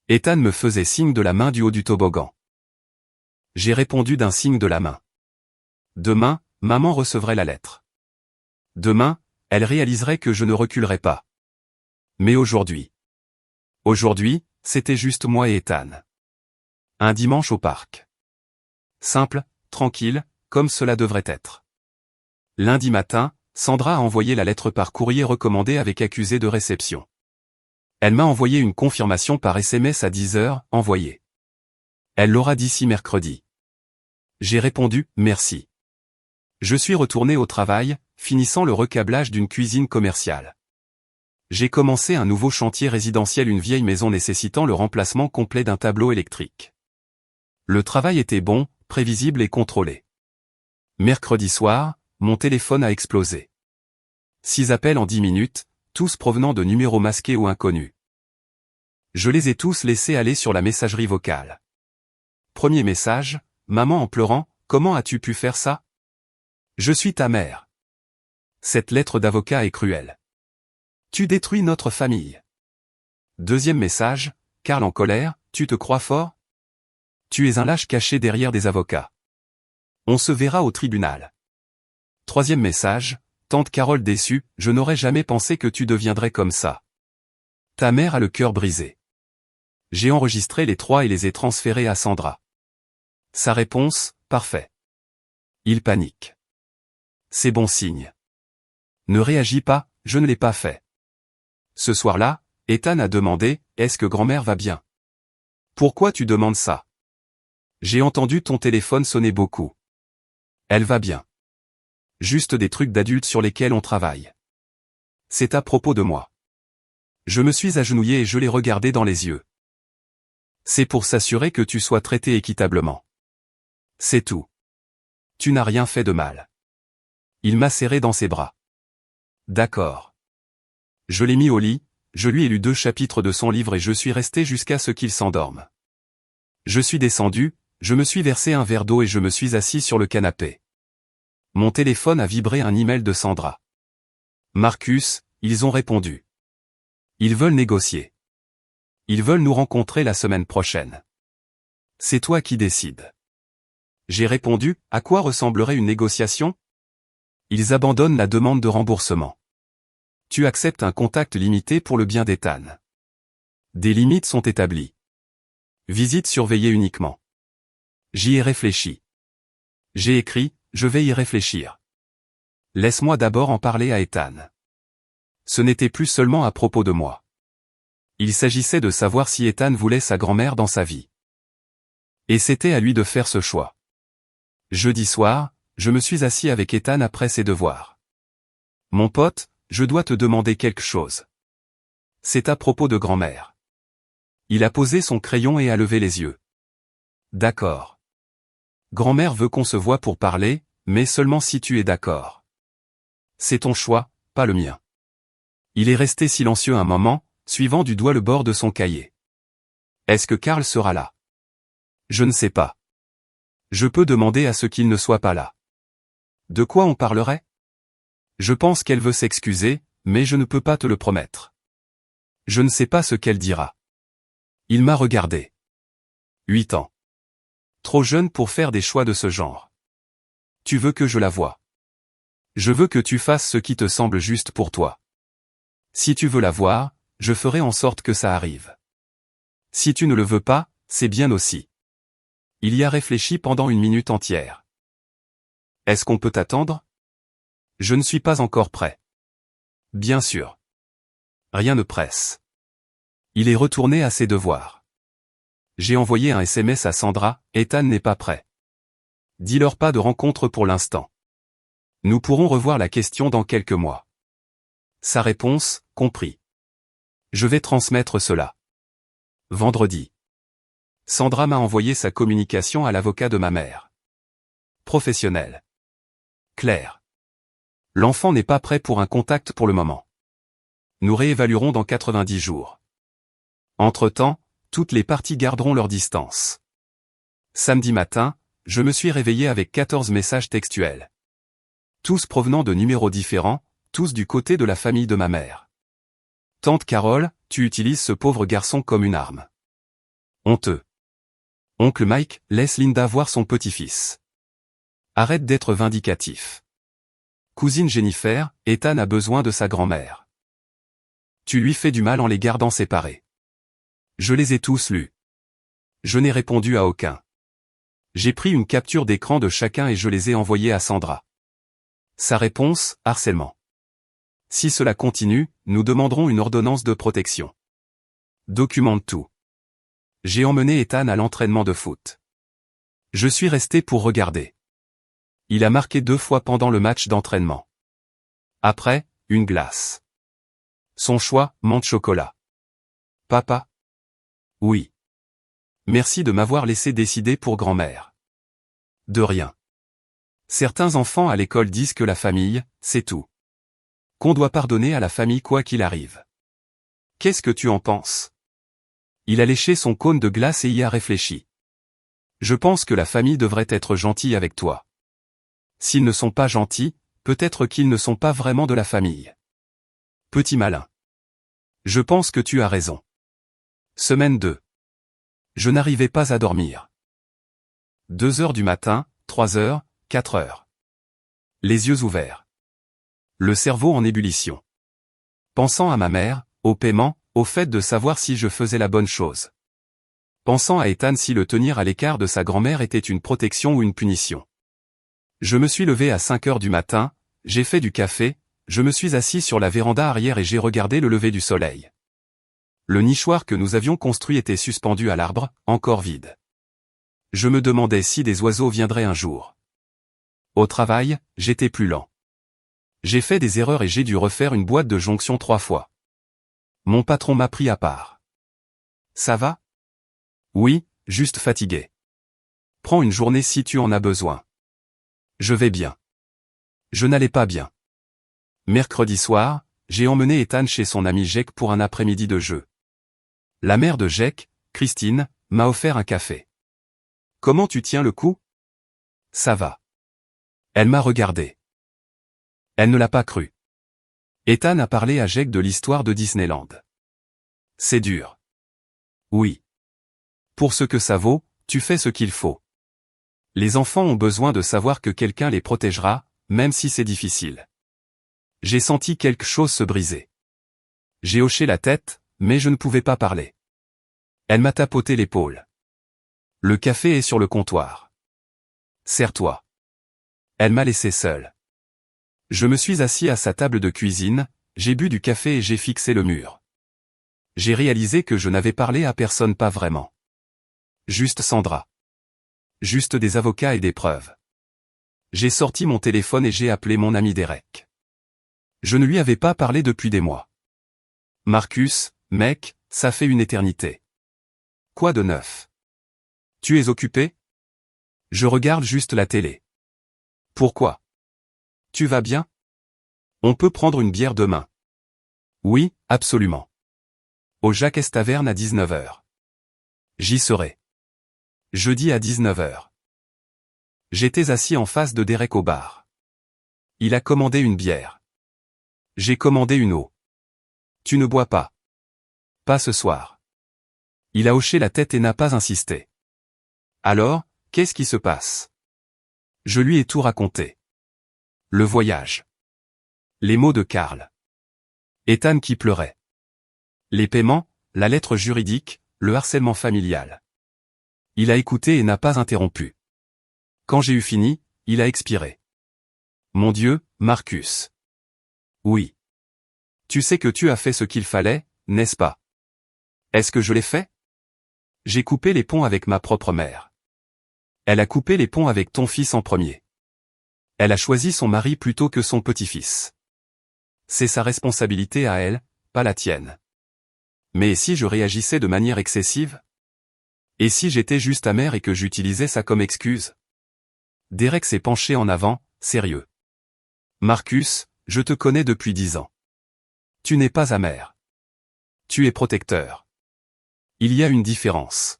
Ethan me faisait signe de la main du haut du toboggan. J'ai répondu d'un signe de la main. Demain, maman recevrait la lettre. Demain, elle réaliserait que je ne reculerai pas. Mais aujourd'hui, c'était juste moi et Ethan. Un dimanche au parc. Simple, tranquille, comme cela devrait être. Lundi matin, Sandra a envoyé la lettre par courrier recommandé avec accusé de réception. Elle m'a envoyé une confirmation par SMS à 10h, envoyée. Elle l'aura d'ici mercredi. J'ai répondu, merci. Je suis retourné au travail, finissant le recablage d'une cuisine commerciale. J'ai commencé un nouveau chantier résidentiel, une vieille maison nécessitant le remplacement complet d'un tableau électrique. Le travail était bon, prévisible et contrôlé. Mercredi soir, mon téléphone a explosé. 6 appels en 10 minutes, tous provenant de numéros masqués ou inconnus. Je les ai tous laissés aller sur la messagerie vocale. Premier message, maman en pleurant, comment as-tu pu faire ça? Je suis ta mère. Cette lettre d'avocat est cruelle. Tu détruis notre famille. Deuxième message, Karl en colère, tu te crois fort? Tu es un lâche caché derrière des avocats. On se verra au tribunal. Troisième message, tante Carole déçue, je n'aurais jamais pensé que tu deviendrais comme ça. Ta mère a le cœur brisé. J'ai enregistré les 3 et les ai transférés à Sandra. Sa réponse, parfait. Il panique. C'est bon signe. Ne réagis pas, je ne l'ai pas fait. Ce soir-là, Ethan a demandé, est-ce que grand-mère va bien? Pourquoi tu demandes ça? J'ai entendu ton téléphone sonner beaucoup. Elle va bien. Juste des trucs d'adultes sur lesquels on travaille. C'est à propos de moi. Je me suis agenouillé et je l'ai regardé dans les yeux. C'est pour s'assurer que tu sois traité équitablement. C'est tout. Tu n'as rien fait de mal. Il m'a serré dans ses bras. D'accord. Je l'ai mis au lit, je lui ai lu 2 chapitres de son livre et je suis resté jusqu'à ce qu'il s'endorme. Je suis descendu, je me suis versé un verre d'eau et je me suis assis sur le canapé. Mon téléphone a vibré un email de Sandra. Marcus, ils ont répondu. Ils veulent négocier. Ils veulent nous rencontrer la semaine prochaine. C'est toi qui décides. J'ai répondu, à quoi ressemblerait une négociation? Ils abandonnent la demande de remboursement. Tu acceptes un contact limité pour le bien d'Ethan. Des limites sont établies. Visite surveillée uniquement. J'y ai réfléchi. J'ai écrit, je vais y réfléchir. Laisse-moi d'abord en parler à Ethan. Ce n'était plus seulement à propos de moi. Il s'agissait de savoir si Ethan voulait sa grand-mère dans sa vie. Et c'était à lui de faire ce choix. Jeudi soir, je me suis assis avec Ethan après ses devoirs. Mon pote, je dois te demander quelque chose. C'est à propos de grand-mère. Il a posé son crayon et a levé les yeux. D'accord. Grand-mère veut qu'on se voie pour parler, mais seulement si tu es d'accord. C'est ton choix, pas le mien. Il est resté silencieux un moment, suivant du doigt le bord de son cahier. Est-ce que Karl sera là? Je ne sais pas. Je peux demander à ce qu'il ne soit pas là. De quoi on parlerait? Je pense qu'elle veut s'excuser, mais je ne peux pas te le promettre. Je ne sais pas ce qu'elle dira. Il m'a regardé. 8 ans. Trop jeune pour faire des choix de ce genre. Tu veux que je la voie. Je veux que tu fasses ce qui te semble juste pour toi. Si tu veux la voir, je ferai en sorte que ça arrive. Si tu ne le veux pas, c'est bien aussi. Il y a réfléchi pendant 1 minute entière. Est-ce qu'on peut attendre? Je ne suis pas encore prêt. Bien sûr. Rien ne presse. Il est retourné à ses devoirs. J'ai envoyé un SMS à Sandra, Ethan n'est pas prêt. Dis-leur pas de rencontre pour l'instant. Nous pourrons revoir la question dans quelques mois. Sa réponse, compris. Je vais transmettre cela. Vendredi. Sandra m'a envoyé sa communication à l'avocat de ma mère. Professionnel. Claire. L'enfant n'est pas prêt pour un contact pour le moment. Nous réévaluerons dans 90 jours. Entre-temps, toutes les parties garderont leur distance. Samedi matin, je me suis réveillé avec 14 messages textuels. Tous provenant de numéros différents, tous du côté de la famille de ma mère. Tante Carole, tu utilises ce pauvre garçon comme une arme. Honteux. Oncle Mike, laisse Linda voir son petit-fils. Arrête d'être vindicatif. Cousine Jennifer, Ethan a besoin de sa grand-mère. Tu lui fais du mal en les gardant séparés. Je les ai tous lus. Je n'ai répondu à aucun. J'ai pris une capture d'écran de chacun et je les ai envoyés à Sandra. Sa réponse, harcèlement. Si cela continue, nous demanderons une ordonnance de protection. Documente tout. J'ai emmené Ethan à l'entraînement de foot. Je suis resté pour regarder. Il a marqué 2 fois pendant le match d'entraînement. Après, une glace. Son choix, menthe chocolat. Papa? Oui. Merci de m'avoir laissé décider pour grand-mère. De rien. Certains enfants à l'école disent que la famille, c'est tout. Qu'on doit pardonner à la famille quoi qu'il arrive. Qu'est-ce que tu en penses? Il a léché son cône de glace et y a réfléchi. Je pense que la famille devrait être gentille avec toi. S'ils ne sont pas gentils, peut-être qu'ils ne sont pas vraiment de la famille. Petit malin. Je pense que tu as raison. Semaine 2. Je n'arrivais pas à dormir. 2 heures du matin, 3 heures, 4 heures. Les yeux ouverts. Le cerveau en ébullition. Pensant à ma mère, au paiement, au fait de savoir si je faisais la bonne chose. Pensant à Ethan si le tenir à l'écart de sa grand-mère était une protection ou une punition. Je me suis levé à 5 heures du matin, j'ai fait du café, je me suis assis sur la véranda arrière et j'ai regardé le lever du soleil. Le nichoir que nous avions construit était suspendu à l'arbre, encore vide. Je me demandais si des oiseaux viendraient un jour. Au travail, j'étais plus lent. J'ai fait des erreurs et j'ai dû refaire une boîte de jonction 3 fois. Mon patron m'a pris à part. Ça va? Oui, juste fatigué. Prends une journée si tu en as besoin. Je vais bien. Je n'allais pas bien. Mercredi soir, j'ai emmené Ethan chez son ami Jake pour un après-midi de jeu. La mère de Jake, Christine, m'a offert un café. Comment tu tiens le coup? Ça va. Elle m'a regardé. Elle ne l'a pas cru. Ethan a parlé à Jake de l'histoire de Disneyland. C'est dur. Oui. Pour ce que ça vaut, tu fais ce qu'il faut. Les enfants ont besoin de savoir que quelqu'un les protégera, même si c'est difficile. J'ai senti quelque chose se briser. J'ai hoché la tête, mais je ne pouvais pas parler. Elle m'a tapoté l'épaule. Le café est sur le comptoir. Serre-toi. Elle m'a laissé seule. Je me suis assis à sa table de cuisine, j'ai bu du café et j'ai fixé le mur. J'ai réalisé que je n'avais parlé à personne, pas vraiment. Juste Sandra. Juste des avocats et des preuves. J'ai sorti mon téléphone et j'ai appelé mon ami Derek. Je ne lui avais pas parlé depuis des mois. Marcus, mec, ça fait une éternité. Quoi de neuf? Tu es occupé? Je regarde juste la télé. Pourquoi? Tu vas bien? On peut prendre une bière demain. Oui, absolument. Au Jacques Taverne à 19h. J'y serai. Jeudi à 19h. J'étais assis en face de Derek au bar. Il a commandé une bière. J'ai commandé une eau. Tu ne bois pas? Pas ce soir. Il a hoché la tête et n'a pas insisté. Alors, qu'est-ce qui se passe? Je lui ai tout raconté. Le voyage. Les mots de Karl. Ethan qui pleurait. Les paiements, la lettre juridique, le harcèlement familial. Il a écouté et n'a pas interrompu. Quand j'ai eu fini, il a expiré. Mon Dieu, Marcus. Oui. Tu sais que tu as fait ce qu'il fallait, n'est-ce pas? Est-ce que je l'ai fait? J'ai coupé les ponts avec ma propre mère. Elle a coupé les ponts avec ton fils en premier. Elle a choisi son mari plutôt que son petit-fils. C'est sa responsabilité à elle, pas la tienne. Mais si je réagissais de manière excessive? Et si j'étais juste amer et que j'utilisais ça comme excuse? Derek s'est penché en avant, sérieux. Marcus, je te connais depuis 10 ans. Tu n'es pas amer. Tu es protecteur. Il y a une différence.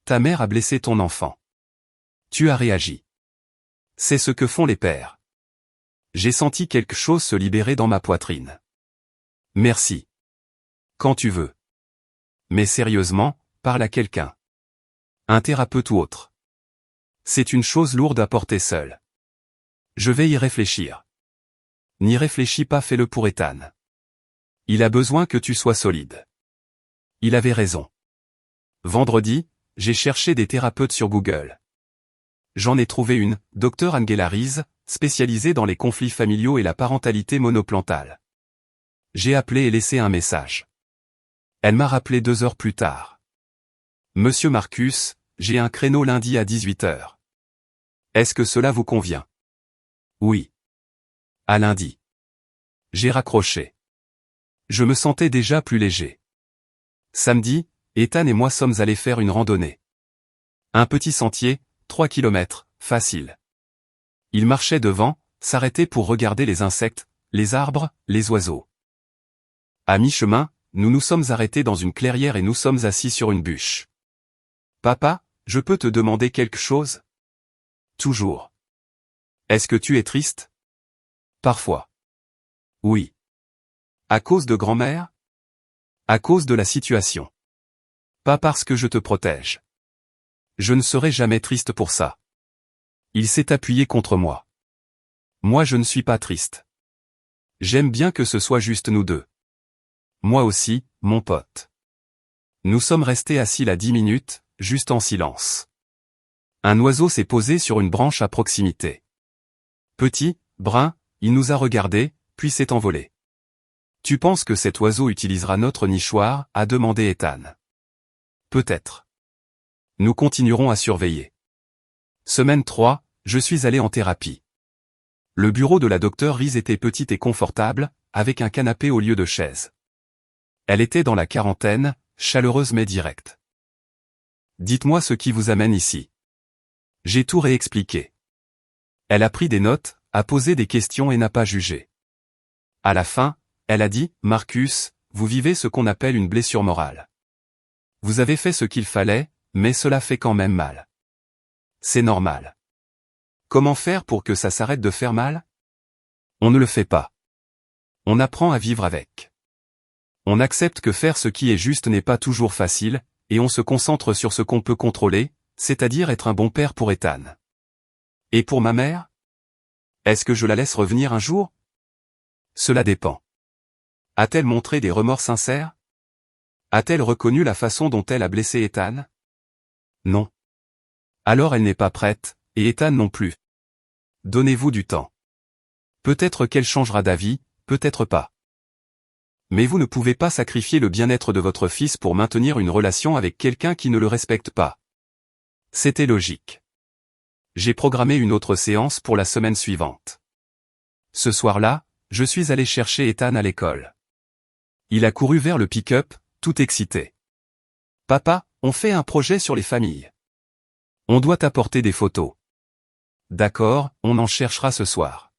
Ta mère a blessé ton enfant. Tu as réagi. C'est ce que font les pères. J'ai senti quelque chose se libérer dans ma poitrine. Merci. Quand tu veux. Mais sérieusement, parle à quelqu'un. Un thérapeute ou autre. C'est une chose lourde à porter seule. Je vais y réfléchir. N'y réfléchis pas, fais-le pour Ethan. Il a besoin que tu sois solide. Il avait raison. Vendredi, j'ai cherché des thérapeutes sur Google. J'en ai trouvé une, Dr Angela Rees, spécialisée dans les conflits familiaux et la parentalité monoparentale. J'ai appelé et laissé un message. Elle m'a rappelé 2 heures plus tard. Monsieur Marcus, j'ai un créneau lundi à 18h. Est-ce que cela vous convient? Oui. À lundi. J'ai raccroché. Je me sentais déjà plus léger. Samedi, Ethan et moi sommes allés faire une randonnée. Un petit sentier, 3 kilomètres, facile. Il marchait devant, s'arrêtait pour regarder les insectes, les arbres, les oiseaux. À mi-chemin, nous nous sommes arrêtés dans une clairière et nous sommes assis sur une bûche. Papa, je peux te demander quelque chose? Toujours. Est-ce que tu es triste? Parfois. Oui. À cause de grand-mère? À cause de la situation. Pas parce que je te protège. Je ne serai jamais triste pour ça. Il s'est appuyé contre moi. Moi je ne suis pas triste. J'aime bien que ce soit juste nous deux. Moi aussi, mon pote. Nous sommes restés assis là 10 minutes, juste en silence. Un oiseau s'est posé sur une branche à proximité. Petit, brun, il nous a regardés, puis s'est envolé. Tu penses que cet oiseau utilisera notre nichoir? A demandé Ethan. Peut-être. Nous continuerons à surveiller. Semaine 3, je suis allé en thérapie. Le bureau de la docteure Rees était petit et confortable, avec un canapé au lieu de chaise. Elle était dans la quarantaine, chaleureuse mais directe. Dites-moi ce qui vous amène ici. J'ai tout réexpliqué. Elle a pris des notes, a posé des questions et n'a pas jugé. À la fin, Elle a dit, Marcus, vous vivez ce qu'on appelle une blessure morale. Vous avez fait ce qu'il fallait, mais cela fait quand même mal. C'est normal. Comment faire pour que ça s'arrête de faire mal? On ne le fait pas. On apprend à vivre avec. On accepte que faire ce qui est juste n'est pas toujours facile, et on se concentre sur ce qu'on peut contrôler, c'est-à-dire être un bon père pour Ethan. Et pour ma mère? Est-ce que je la laisse revenir un jour? Cela dépend. A-t-elle montré des remords sincères? A-t-elle reconnu la façon dont elle a blessé Ethan? Non. Alors elle n'est pas prête, et Ethan non plus. Donnez-vous du temps. Peut-être qu'elle changera d'avis, peut-être pas. Mais vous ne pouvez pas sacrifier le bien-être de votre fils pour maintenir une relation avec quelqu'un qui ne le respecte pas. C'était logique. J'ai programmé une autre séance pour la semaine suivante. Ce soir-là, je suis allé chercher Ethan à l'école. Il a couru vers le pick-up, tout excité. Papa, on fait un projet sur les familles. On doit apporter des photos. D'accord, on en cherchera ce soir.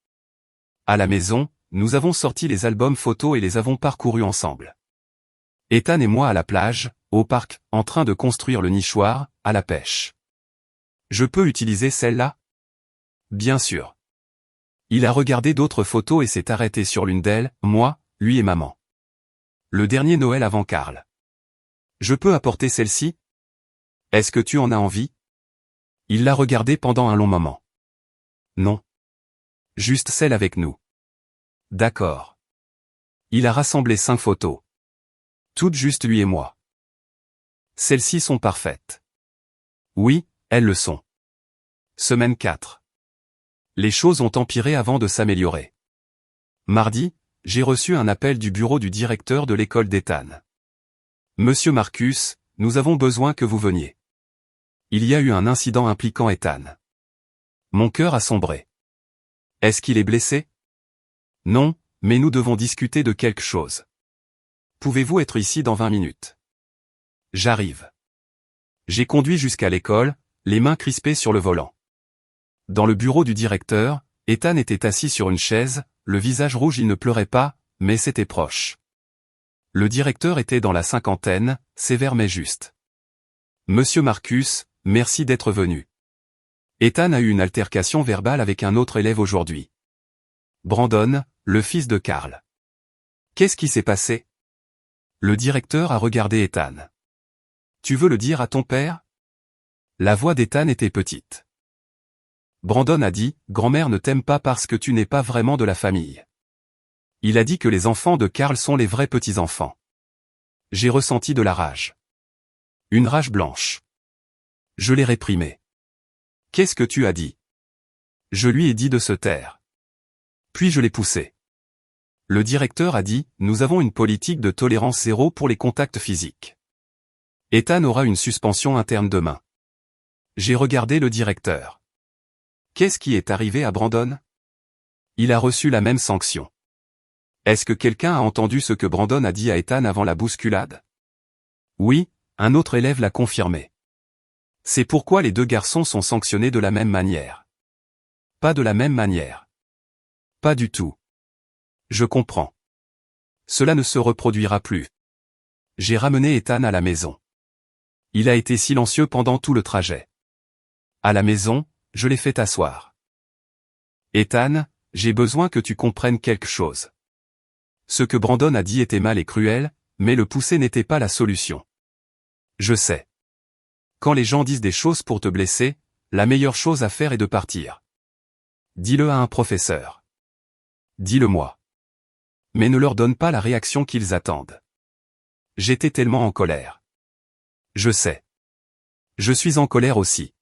À la maison, nous avons sorti les albums photos et les avons parcourus ensemble. Ethan et moi à la plage, au parc, en train de construire le nichoir, à la pêche. Je peux utiliser celle-là? Bien sûr. Il a regardé d'autres photos et s'est arrêté sur l'une d'elles, moi, lui et maman. Le dernier Noël avant Karl. Je peux apporter celle-ci? Est-ce que tu en as envie? Il l'a regardée pendant un long moment. Non. Juste celle avec nous. D'accord. Il a rassemblé 5 photos. Toutes juste lui et moi. Celles-ci sont parfaites. Oui, elles le sont. Semaine 4. Les choses ont empiré avant de s'améliorer. Mardi, j'ai reçu un appel du bureau du directeur de l'école d'Ethan. Monsieur Marcus, nous avons besoin que vous veniez. Il y a eu un incident impliquant Ethan. Mon cœur a sombré. Est-ce qu'il est blessé? Non, mais nous devons discuter de quelque chose. Pouvez-vous être ici dans 20 minutes? J'arrive. J'ai conduit jusqu'à l'école, les mains crispées sur le volant. Dans le bureau du directeur, Ethan était assis sur une chaise, le visage rouge. Il ne pleurait pas, mais c'était proche. Le directeur était dans la cinquantaine, sévère mais juste. Monsieur Marcus, merci d'être venu. Ethan a eu une altercation verbale avec un autre élève aujourd'hui. Brandon, le fils de Karl. Qu'est-ce qui s'est passé? Le directeur a regardé Ethan. Tu veux le dire à ton père? La voix d'Ethan était petite. Brandon a dit, grand-mère ne t'aime pas parce que tu n'es pas vraiment de la famille. Il a dit que les enfants de Karl sont les vrais petits-enfants. J'ai ressenti de la rage. Une rage blanche. Je l'ai réprimé. Qu'est-ce que tu as dit? Je lui ai dit de se taire. Puis je l'ai poussé. Le directeur a dit, nous avons une politique de tolérance zéro pour les contacts physiques. Ethan aura une suspension interne demain. J'ai regardé le directeur. Qu'est-ce qui est arrivé à Brandon? Il a reçu la même sanction. Est-ce que quelqu'un a entendu ce que Brandon a dit à Ethan avant la bousculade? Oui, un autre élève l'a confirmé. C'est pourquoi les deux garçons sont sanctionnés de la même manière. Pas de la même manière. Pas du tout. Je comprends. Cela ne se reproduira plus. J'ai ramené Ethan à la maison. Il a été silencieux pendant tout le trajet. À la maison, je l'ai fait asseoir. Ethan, j'ai besoin que tu comprennes quelque chose. Ce que Brandon a dit était mal et cruel, mais le pousser n'était pas la solution. Je sais. Quand les gens disent des choses pour te blesser, la meilleure chose à faire est de partir. Dis-le à un professeur. Dis-le moi. Mais ne leur donne pas la réaction qu'ils attendent. J'étais tellement en colère. Je sais. Je suis en colère aussi.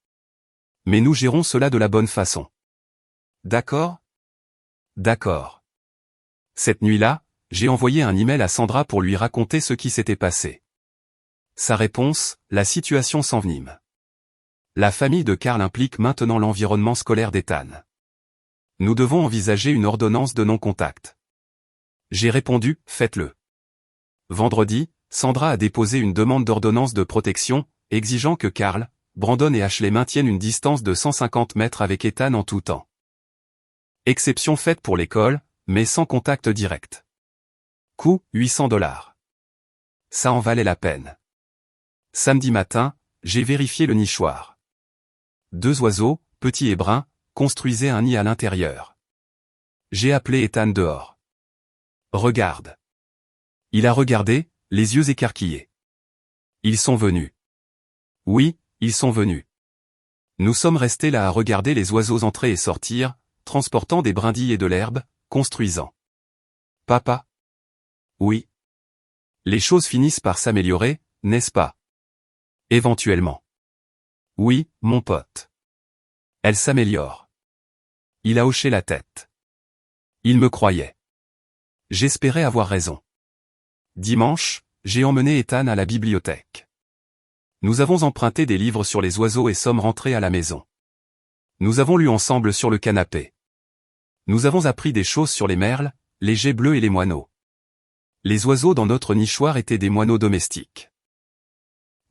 Mais nous gérons cela de la bonne façon. D'accord? D'accord. Cette nuit-là, j'ai envoyé un email à Sandra pour lui raconter ce qui s'était passé. Sa réponse, la situation s'envenime. La famille de Karl implique maintenant l'environnement scolaire d'Ethan. Nous devons envisager une ordonnance de non-contact. J'ai répondu, faites-le. Vendredi, Sandra a déposé une demande d'ordonnance de protection, exigeant que Karl, Brandon et Ashley maintiennent une distance de 150 mètres avec Ethan en tout temps. Exception faite pour l'école, mais sans contact direct. Coût, $800. Ça en valait la peine. Samedi matin, j'ai vérifié le nichoir. 2 oiseaux, petits et bruns, construisaient un nid à l'intérieur. J'ai appelé Ethan dehors. Regarde. Il a regardé, les yeux écarquillés. Ils sont venus. Oui, ils sont venus. Nous sommes restés là à regarder les oiseaux entrer et sortir, transportant des brindilles et de l'herbe, construisant. Papa? Oui. Les choses finissent par s'améliorer, n'est-ce pas? Éventuellement. Oui, mon pote. Elle s'améliore. Il a hoché la tête. Il me croyait. J'espérais avoir raison. Dimanche, j'ai emmené Ethan à la bibliothèque. Nous avons emprunté des livres sur les oiseaux et sommes rentrés à la maison. Nous avons lu ensemble sur le canapé. Nous avons appris des choses sur les merles, les geais bleus et les moineaux. Les oiseaux dans notre nichoir étaient des moineaux domestiques.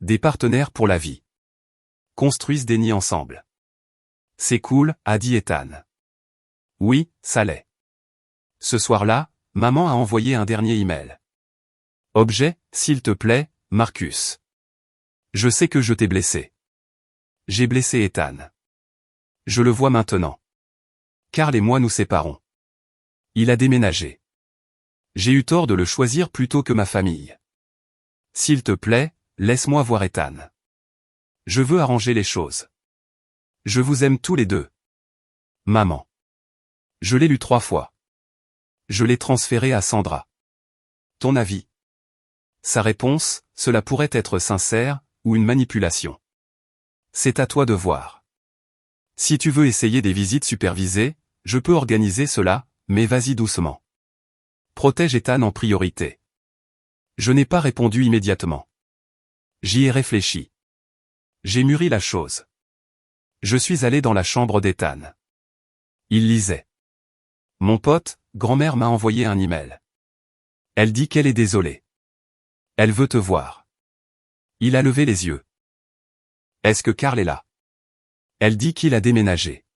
Des partenaires pour la vie. Construisent des nids ensemble. C'est cool, a dit Ethan. Oui, ça l'est. Ce soir-là, maman a envoyé un dernier email. Objet, s'il te plaît, Marcus. Je sais que je t'ai blessé. J'ai blessé Ethan. Je le vois maintenant. Carl et moi nous séparons. Il a déménagé. J'ai eu tort de le choisir plutôt que ma famille. S'il te plaît, laisse-moi voir Ethan. Je veux arranger les choses. Je vous aime tous les deux. Maman. Je l'ai lu 3 fois. Je l'ai transféré à Sandra. Ton avis? Sa réponse, cela pourrait être sincère, ou une manipulation. C'est à toi de voir. Si tu veux essayer des visites supervisées, je peux organiser cela, mais vas-y doucement. Protège Ethan en priorité. Je n'ai pas répondu immédiatement. J'y ai réfléchi. J'ai mûri la chose. Je suis allé dans la chambre d'Ethan. Il lisait. Mon pote, grand-mère m'a envoyé un email. Elle dit qu'elle est désolée. Elle veut te voir. Il a levé les yeux. Est-ce que Carl est là? Elle dit qu'il a déménagé.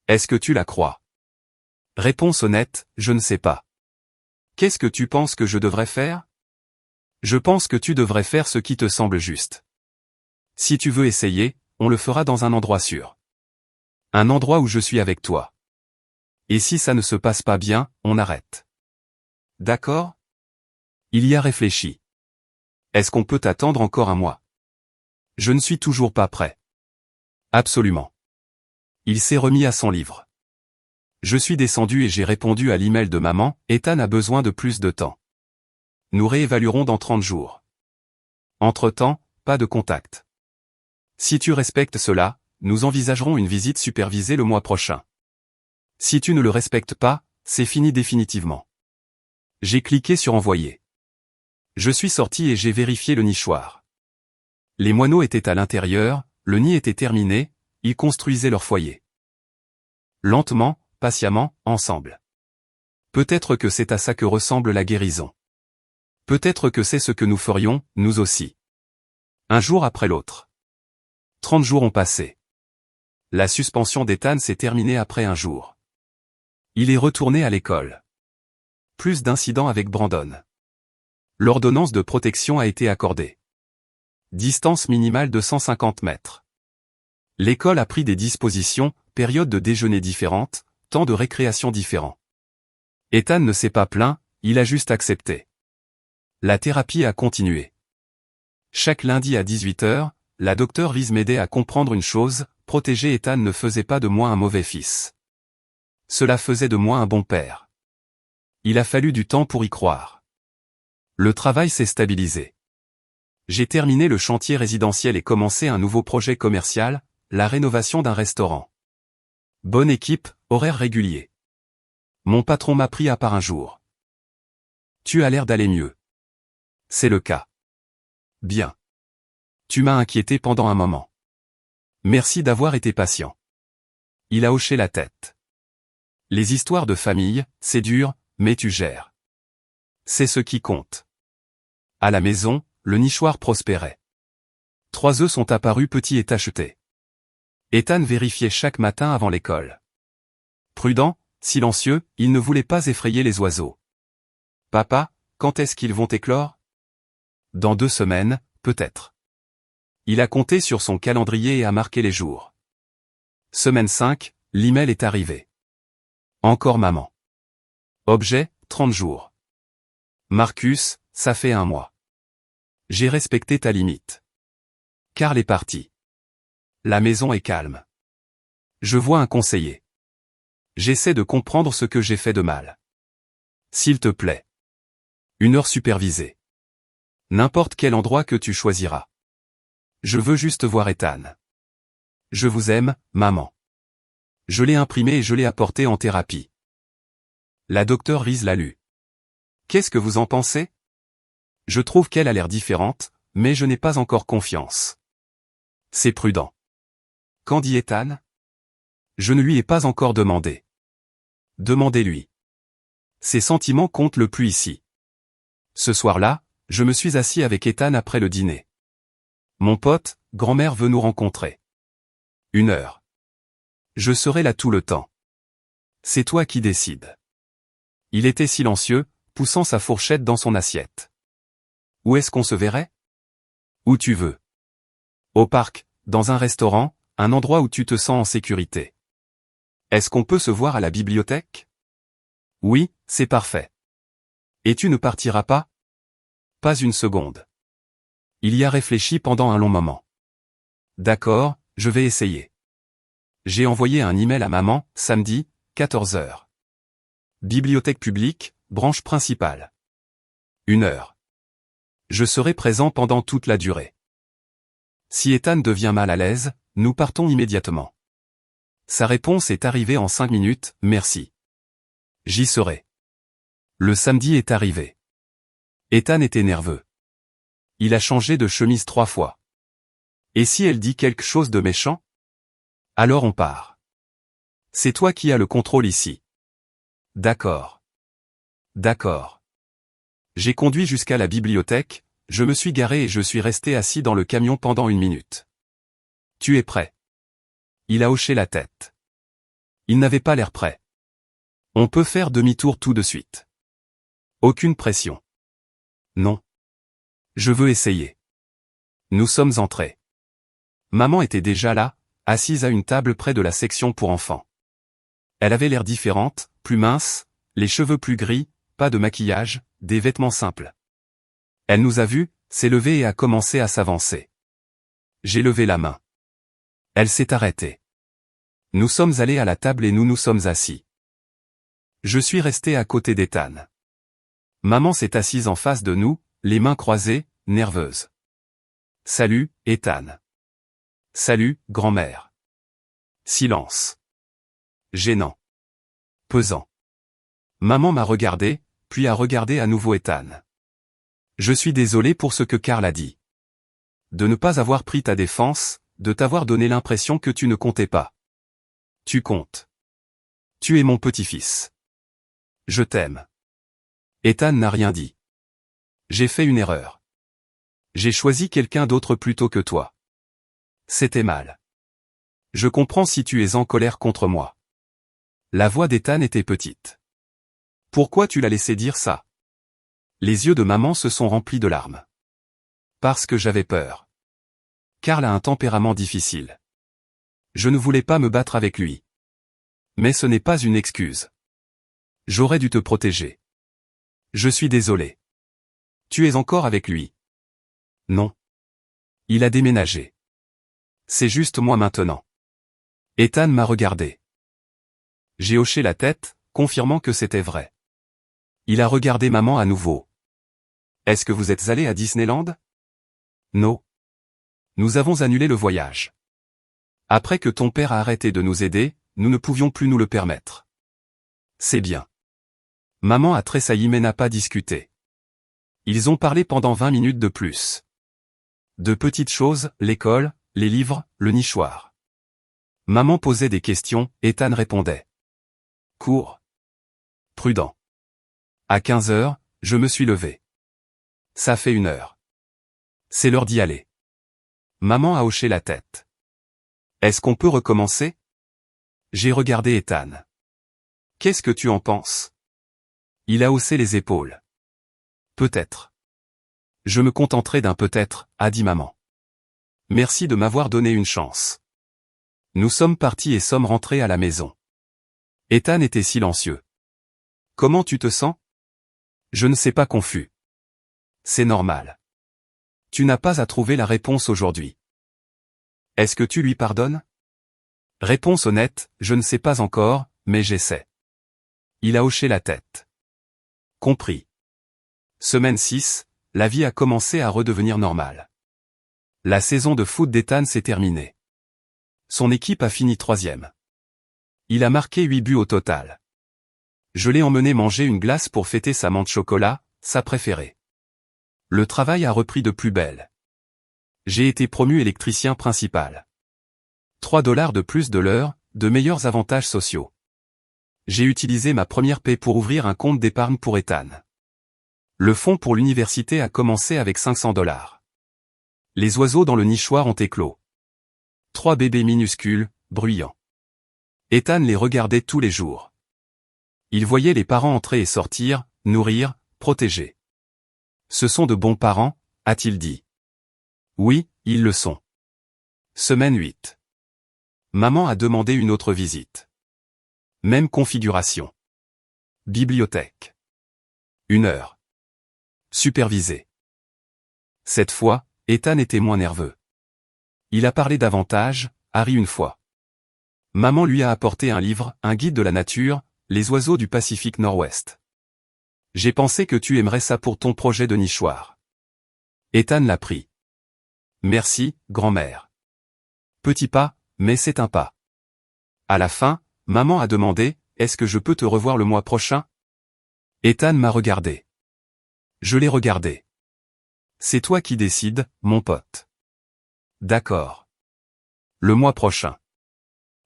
Est-ce que tu la crois? Réponse honnête, je ne sais pas. Qu'est-ce que tu penses que je devrais faire? Je pense que tu devrais faire ce qui te semble juste. Si tu veux essayer, on le fera dans un endroit sûr. Un endroit où je suis avec toi. Et si ça ne se passe pas bien, on arrête. D'accord? Il y a réfléchi. Est-ce qu'on peut attendre encore un mois? Je ne suis toujours pas prêt. Absolument. Il s'est remis à son livre. Je suis descendu et j'ai répondu à l'email de maman, Ethan a besoin de plus de temps. Nous réévaluerons dans 30 jours. Entre-temps, pas de contact. Si tu respectes cela, nous envisagerons une visite supervisée le mois prochain. Si tu ne le respectes pas, c'est fini définitivement. J'ai cliqué sur envoyer. Je suis sorti et j'ai vérifié le nichoir. Les moineaux étaient à l'intérieur, le nid était terminé, ils construisaient leur foyer. Lentement, patiemment, ensemble. Peut-être que c'est à ça que ressemble la guérison. Peut-être que c'est ce que nous ferions, nous aussi. Un jour après l'autre. 30 jours ont passé. La suspension d'Ethan s'est terminée après un jour. Il est retourné à l'école. Plus d'incidents avec Brandon. L'ordonnance de protection a été accordée. Distance minimale de 150 mètres. L'école a pris des dispositions, périodes de déjeuner différentes, temps de récréation différents. Ethan ne s'est pas plaint, il a juste accepté. La thérapie a continué. Chaque lundi à 18 h, la docteure Liz m'aidait à comprendre une chose, protéger Ethan ne faisait pas de moi un mauvais fils. Cela faisait de moi un bon père. Il a fallu du temps pour y croire. Le travail s'est stabilisé. J'ai terminé le chantier résidentiel et commencé un nouveau projet commercial, la rénovation d'un restaurant. Bonne équipe, horaire régulier. Mon patron m'a pris à part un jour. Tu as l'air d'aller mieux. C'est le cas. Bien. Tu m'as inquiété pendant un moment. Merci d'avoir été patient. Il a hoché la tête. Les histoires de famille, c'est dur, mais tu gères. C'est ce qui compte. À la maison, le nichoir prospérait. 3 œufs sont apparus petits et tachetés. Ethan vérifiait chaque matin avant l'école. Prudent, silencieux, il ne voulait pas effrayer les oiseaux. Papa, Quand est-ce qu'ils vont éclore? Dans 2 semaines, peut-être. Il a compté sur son calendrier et a marqué les jours. Semaine 5, l'email est arrivé. Encore maman. Objet, 30 jours. Marcus, ça fait 1 mois. J'ai respecté ta limite. Karl est parti. La maison est calme. Je vois un conseiller. J'essaie de comprendre ce que j'ai fait de mal. S'il te plaît. 1 heure supervisée. N'importe quel endroit que tu choisiras. Je veux juste voir Ethan. Je vous aime, maman. Je l'ai imprimé et je l'ai apporté en thérapie. La docteure Reese l'a lu. Qu'est-ce que vous en pensez? Je trouve qu'elle a l'air différente, mais je n'ai pas encore confiance. C'est prudent. Qu'en dit Ethan? Je ne lui ai pas encore demandé. Demandez-lui. Ses sentiments comptent le plus ici. Ce soir-là, je me suis assis avec Ethan après le dîner. Mon pote, grand-mère veut nous rencontrer. 1 heure. Je serai là tout le temps. C'est toi qui décides. Il était silencieux, poussant sa fourchette dans son assiette. Où est-ce qu'on se verrait? Où tu veux. Au parc, dans un restaurant, un endroit où tu te sens en sécurité. Est-ce qu'on peut se voir à la bibliothèque? Oui, c'est parfait. Et tu ne partiras pas? Pas une seconde. Il y a réfléchi pendant un long moment. D'accord, je vais essayer. J'ai envoyé un email à maman, samedi, 14 h. Bibliothèque publique, branche principale. 1 heure. Je serai présent pendant toute la durée. Si Ethan devient mal à l'aise, nous partons immédiatement. Sa réponse est arrivée en 5 minutes, merci. J'y serai. Le samedi est arrivé. Ethan était nerveux. Il a changé de chemise 3 fois. Et si elle dit quelque chose de méchant? Alors on part. C'est toi qui as le contrôle ici. D'accord. D'accord. J'ai conduit jusqu'à la bibliothèque, je me suis garé et je suis resté assis dans le camion pendant 1 minute. Tu es prêt? Il a hoché la tête. Il n'avait pas l'air prêt. On peut faire demi-tour tout de suite. Aucune pression. Non. Je veux essayer. Nous sommes entrés. Maman était déjà là, assise à une table près de la section pour enfants. Elle avait l'air différente, plus mince, les cheveux plus gris, pas de maquillage, des vêtements simples. Elle nous a vus, s'est levée et a commencé à s'avancer. J'ai levé la main. Elle s'est arrêtée. Nous sommes allés à la table et nous nous sommes assis. Je suis resté à côté d'Ethan. Maman s'est assise en face de nous, les mains croisées, nerveuse. Salut, Ethan. Salut, grand-mère. Silence. Gênant. Pesant. Maman m'a regardé, puis a regardé à nouveau Ethan. Je suis désolé pour ce que Karl a dit. De ne pas avoir pris ta défense, de t'avoir donné l'impression que tu ne comptais pas. Tu comptes. Tu es mon petit-fils. Je t'aime. Ethan n'a rien dit. J'ai fait une erreur. J'ai choisi quelqu'un d'autre plutôt que toi. C'était mal. Je comprends si tu es en colère contre moi. La voix d'Ethan était petite. Pourquoi tu l'as laissé dire ça? Les yeux de maman se sont remplis de larmes. Parce que j'avais peur. Karl a un tempérament difficile. Je ne voulais pas me battre avec lui. Mais ce n'est pas une excuse. J'aurais dû te protéger. Je suis désolé. Tu es encore avec lui? Non. Il a déménagé. C'est juste moi maintenant. Ethan m'a regardé. J'ai hoché la tête, confirmant que c'était vrai. Il a regardé maman à nouveau. Est-ce que vous êtes allés à Disneyland? Non. Nous avons annulé le voyage. Après que ton père a arrêté de nous aider, nous ne pouvions plus nous le permettre. C'est bien. Maman a tressailli mais n'a pas discuté. Ils ont parlé pendant 20 minutes de plus. De petites choses, l'école, les livres, le nichoir. Maman posait des questions, Ethan répondait. Court. Prudent. À 15 h, je me suis levé. Ça fait 1 heure. C'est l'heure d'y aller. Maman a hoché la tête. Est-ce qu'on peut recommencer? J'ai regardé Ethan. Qu'est-ce que tu en penses? Il a haussé les épaules. Peut-être. Je me contenterai d'un peut-être, a dit maman. Merci de m'avoir donné une chance. Nous sommes partis et sommes rentrés à la maison. Ethan était silencieux. Comment tu te sens? Je ne sais pas, confus. C'est normal. Tu n'as pas à trouver la réponse aujourd'hui. Est-ce que tu lui pardonnes? Réponse honnête, je ne sais pas encore, mais j'essaie. Il a hoché la tête. Compris. Semaine 6, la vie a commencé à redevenir normale. La saison de foot d'Ethan s'est terminée. Son équipe a fini 3e. Il a marqué 8 buts au total. Je l'ai emmené manger une glace pour fêter sa menthe chocolat, sa préférée. Le travail a repris de plus belle. J'ai été promu électricien principal. 3 $ de plus de l'heure, de meilleurs avantages sociaux. J'ai utilisé ma première paie pour ouvrir un compte d'épargne pour Ethan. Le fonds pour l'université a commencé avec 500 $. Les oiseaux dans le nichoir ont éclos. 3 bébés minuscules, bruyants. Ethan les regardait tous les jours. Il voyait les parents entrer et sortir, nourrir, protéger. Ce sont de bons parents, a-t-il dit. Oui, ils le sont. Semaine 8. Maman a demandé une autre visite. Même configuration. Bibliothèque. 1 heure. Supervisé. Cette fois, Ethan était moins nerveux. Il a parlé davantage, a ri une fois. Maman lui a apporté un livre, un guide de la nature, les oiseaux du Pacifique Nord-Ouest. J'ai pensé que tu aimerais ça pour ton projet de nichoir. Ethan l'a pris. Merci, grand-mère. Petit pas, mais c'est un pas. À la fin, maman a demandé, est-ce que je peux te revoir le mois prochain? Ethan m'a regardé. Je l'ai regardé. C'est toi qui décides, mon pote. D'accord. Le mois prochain.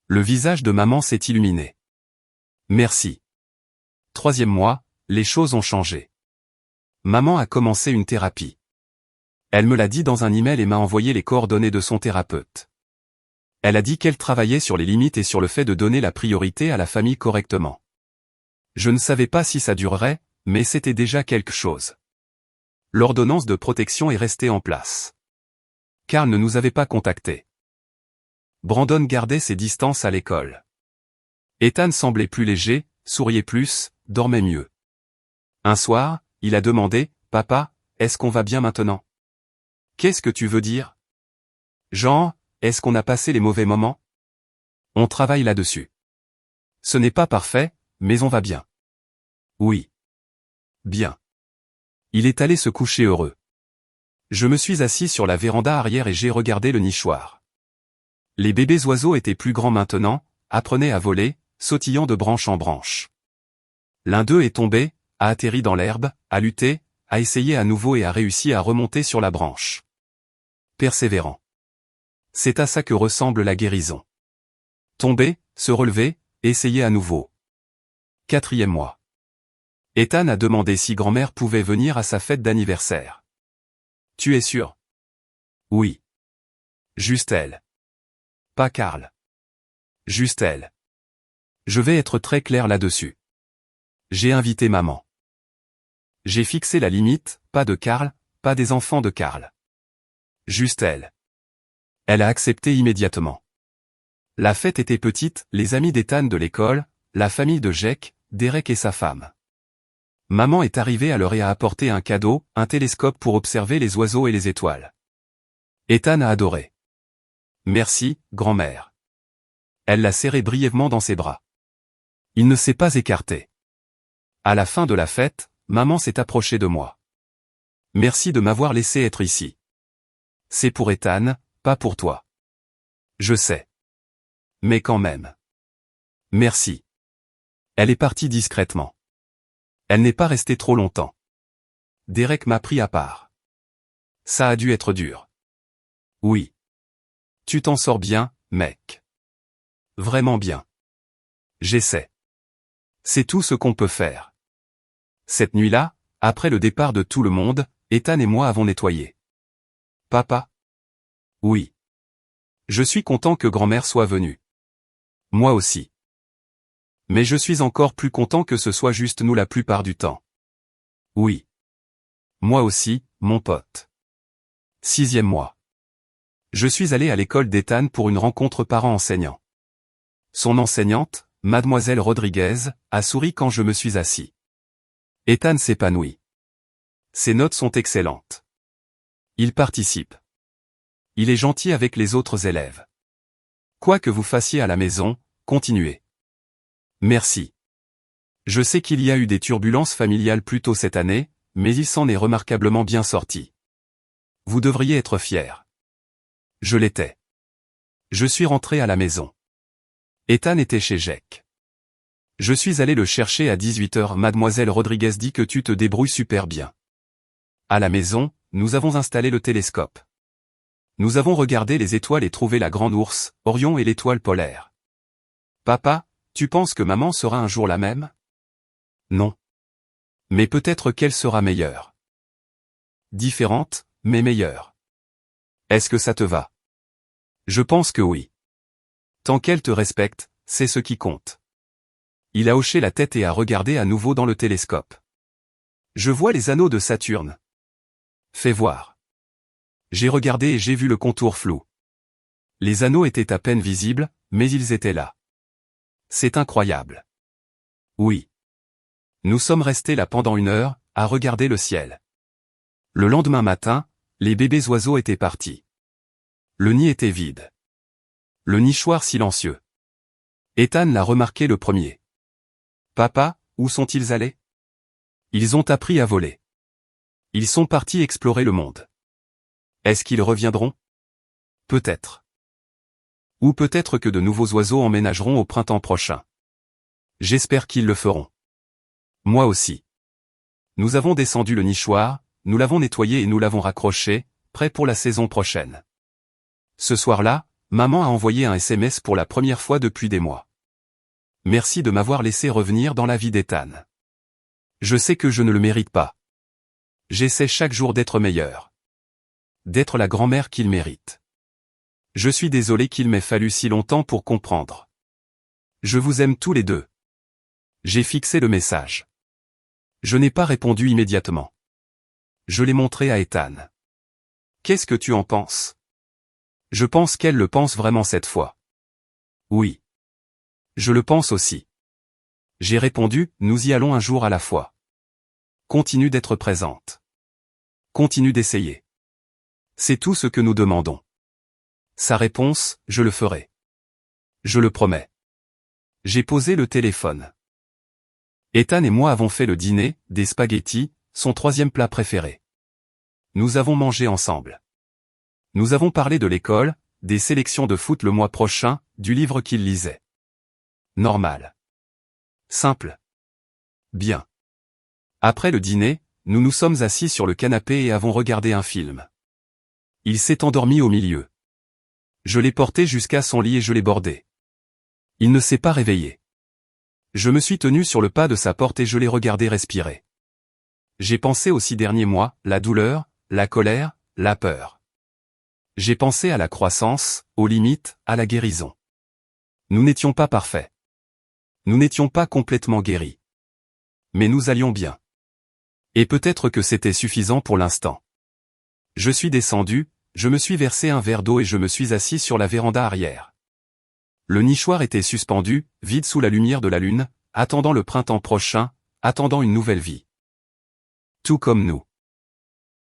Le visage de maman s'est illuminé. Merci. 3e mois, les choses ont changé. Maman a commencé une thérapie. Elle me l'a dit dans un email et m'a envoyé les coordonnées de son thérapeute. Elle a dit qu'elle travaillait sur les limites et sur le fait de donner la priorité à la famille correctement. Je ne savais pas si ça durerait, mais c'était déjà quelque chose. L'ordonnance de protection est restée en place. Carl ne nous avait pas contactés. Brandon gardait ses distances à l'école. Ethan semblait plus léger, souriait plus, dormait mieux. Un soir, il a demandé, « Papa, est-ce qu'on va bien maintenant? » Qu'est-ce que tu veux dire? Genre, est-ce qu'on a passé les mauvais moments? On travaille là-dessus. Ce n'est pas parfait, mais on va bien. Oui. Bien. Il est allé se coucher heureux. Je me suis assis sur la véranda arrière et j'ai regardé le nichoir. Les bébés oiseaux étaient plus grands maintenant, apprenaient à voler, sautillant de branche en branche. L'un d'eux est tombé, a atterri dans l'herbe, a lutté, a essayé à nouveau et a réussi à remonter sur la branche. Persévérant. C'est à ça que ressemble la guérison. Tomber, se relever, essayer à nouveau. 4e mois. Ethan a demandé si grand-mère pouvait venir à sa fête d'anniversaire. Tu es sûr? Oui. Juste elle. Pas Carl. Juste elle. Je vais être très clair là-dessus. J'ai invité maman. J'ai fixé la limite, pas de Carl, pas des enfants de Carl. Juste elle. Elle a accepté immédiatement. La fête était petite, les amis d'Ethan de l'école, la famille de Jake, Derek et sa femme. Maman est arrivée à l'heure et a apporté un cadeau, un télescope pour observer les oiseaux et les étoiles. Ethan a adoré. Merci, grand-mère. Elle l'a serré brièvement dans ses bras. Il ne s'est pas écarté. À la fin de la fête, maman s'est approchée de moi. Merci de m'avoir laissé être ici. C'est pour Ethan, pas pour toi. Je sais. Mais quand même. Merci. Elle est partie discrètement. Elle n'est pas restée trop longtemps. Derek m'a pris à part. Ça a dû être dur. Oui. Tu t'en sors bien, mec. Vraiment bien. J'essaie. C'est tout ce qu'on peut faire. Cette nuit-là, après le départ de tout le monde, Ethan et moi avons nettoyé. Papa? Oui. Je suis content que grand-mère soit venue. Moi aussi. Mais je suis encore plus content que ce soit juste nous la plupart du temps. Oui. Moi aussi, mon pote. 6e mois. Je suis allé à l'école d'Ethan pour une rencontre parents-enseignants. Son enseignante, Mademoiselle Rodriguez, a souri quand je me suis assis. Ethan s'épanouit. Ses notes sont excellentes. Il participe. Il est gentil avec les autres élèves. Quoi que vous fassiez à la maison, continuez. Merci. Je sais qu'il y a eu des turbulences familiales plus tôt cette année, mais il s'en est remarquablement bien sorti. Vous devriez être fiers. Je l'étais. Je suis rentré à la maison. Ethan était chez Jack. Je suis allé le chercher à 18h. Mademoiselle Rodriguez dit que tu te débrouilles super bien. À la maison, nous avons installé le télescope. Nous avons regardé les étoiles et trouvé la grande ours, Orion et l'étoile polaire. Papa, tu penses que maman sera un jour la même? Non. Mais peut-être qu'elle sera meilleure. Différente, mais meilleure. Est-ce que ça te va? Je pense que oui. Tant qu'elle te respecte, c'est ce qui compte. Il a hoché la tête et a regardé à nouveau dans le télescope. Je vois les anneaux de Saturne. Fais voir. J'ai regardé et j'ai vu le contour flou. Les anneaux étaient à peine visibles, mais ils étaient là. C'est incroyable. Oui. Nous sommes restés là pendant 1 heure, à regarder le ciel. Le lendemain matin, les bébés oiseaux étaient partis. Le nid était vide. Le nichoir silencieux. Ethan l'a remarqué le premier. Papa, où sont-ils allés? Ils ont appris à voler. Ils sont partis explorer le monde. Est-ce qu'ils reviendront? Peut-être. Ou peut-être que de nouveaux oiseaux emménageront au printemps prochain. J'espère qu'ils le feront. Moi aussi. Nous avons descendu le nichoir, nous l'avons nettoyé et nous l'avons raccroché, prêt pour la saison prochaine. Ce soir-là, maman a envoyé un SMS pour la première fois depuis des mois. Merci de m'avoir laissé revenir dans la vie d'Ethan. Je sais que je ne le mérite pas. J'essaie chaque jour d'être meilleur. D'être la grand-mère qu'il mérite. Je suis désolé qu'il m'ait fallu si longtemps pour comprendre. Je vous aime tous les deux. J'ai fixé le message. Je n'ai pas répondu immédiatement. Je l'ai montré à Ethan. Qu'est-ce que tu en penses? Je pense qu'elle le pense vraiment cette fois. Oui. Je le pense aussi. J'ai répondu, nous y allons un jour à la fois. Continue d'être présente. Continue d'essayer. C'est tout ce que nous demandons. Sa réponse, je le ferai. Je le promets. J'ai posé le téléphone. Ethan et moi avons fait le dîner, des spaghettis, son 3e plat préféré. Nous avons mangé ensemble. Nous avons parlé de l'école, des sélections de foot le mois prochain, du livre qu'il lisait. Normal. Simple. Bien. Après le dîner, nous nous sommes assis sur le canapé et avons regardé un film. Il s'est endormi au milieu. Je l'ai porté jusqu'à son lit et je l'ai bordé. Il ne s'est pas réveillé. Je me suis tenu sur le pas de sa porte et je l'ai regardé respirer. J'ai pensé aux 6 derniers mois, la douleur, la colère, la peur. J'ai pensé à la croissance, aux limites, à la guérison. Nous n'étions pas parfaits. Nous n'étions pas complètement guéris. Mais nous allions bien. Et peut-être que c'était suffisant pour l'instant. Je suis descendu, je me suis versé un verre d'eau et je me suis assis sur la véranda arrière. Le nichoir était suspendu, vide sous la lumière de la lune, attendant le printemps prochain, attendant une nouvelle vie. Tout comme nous.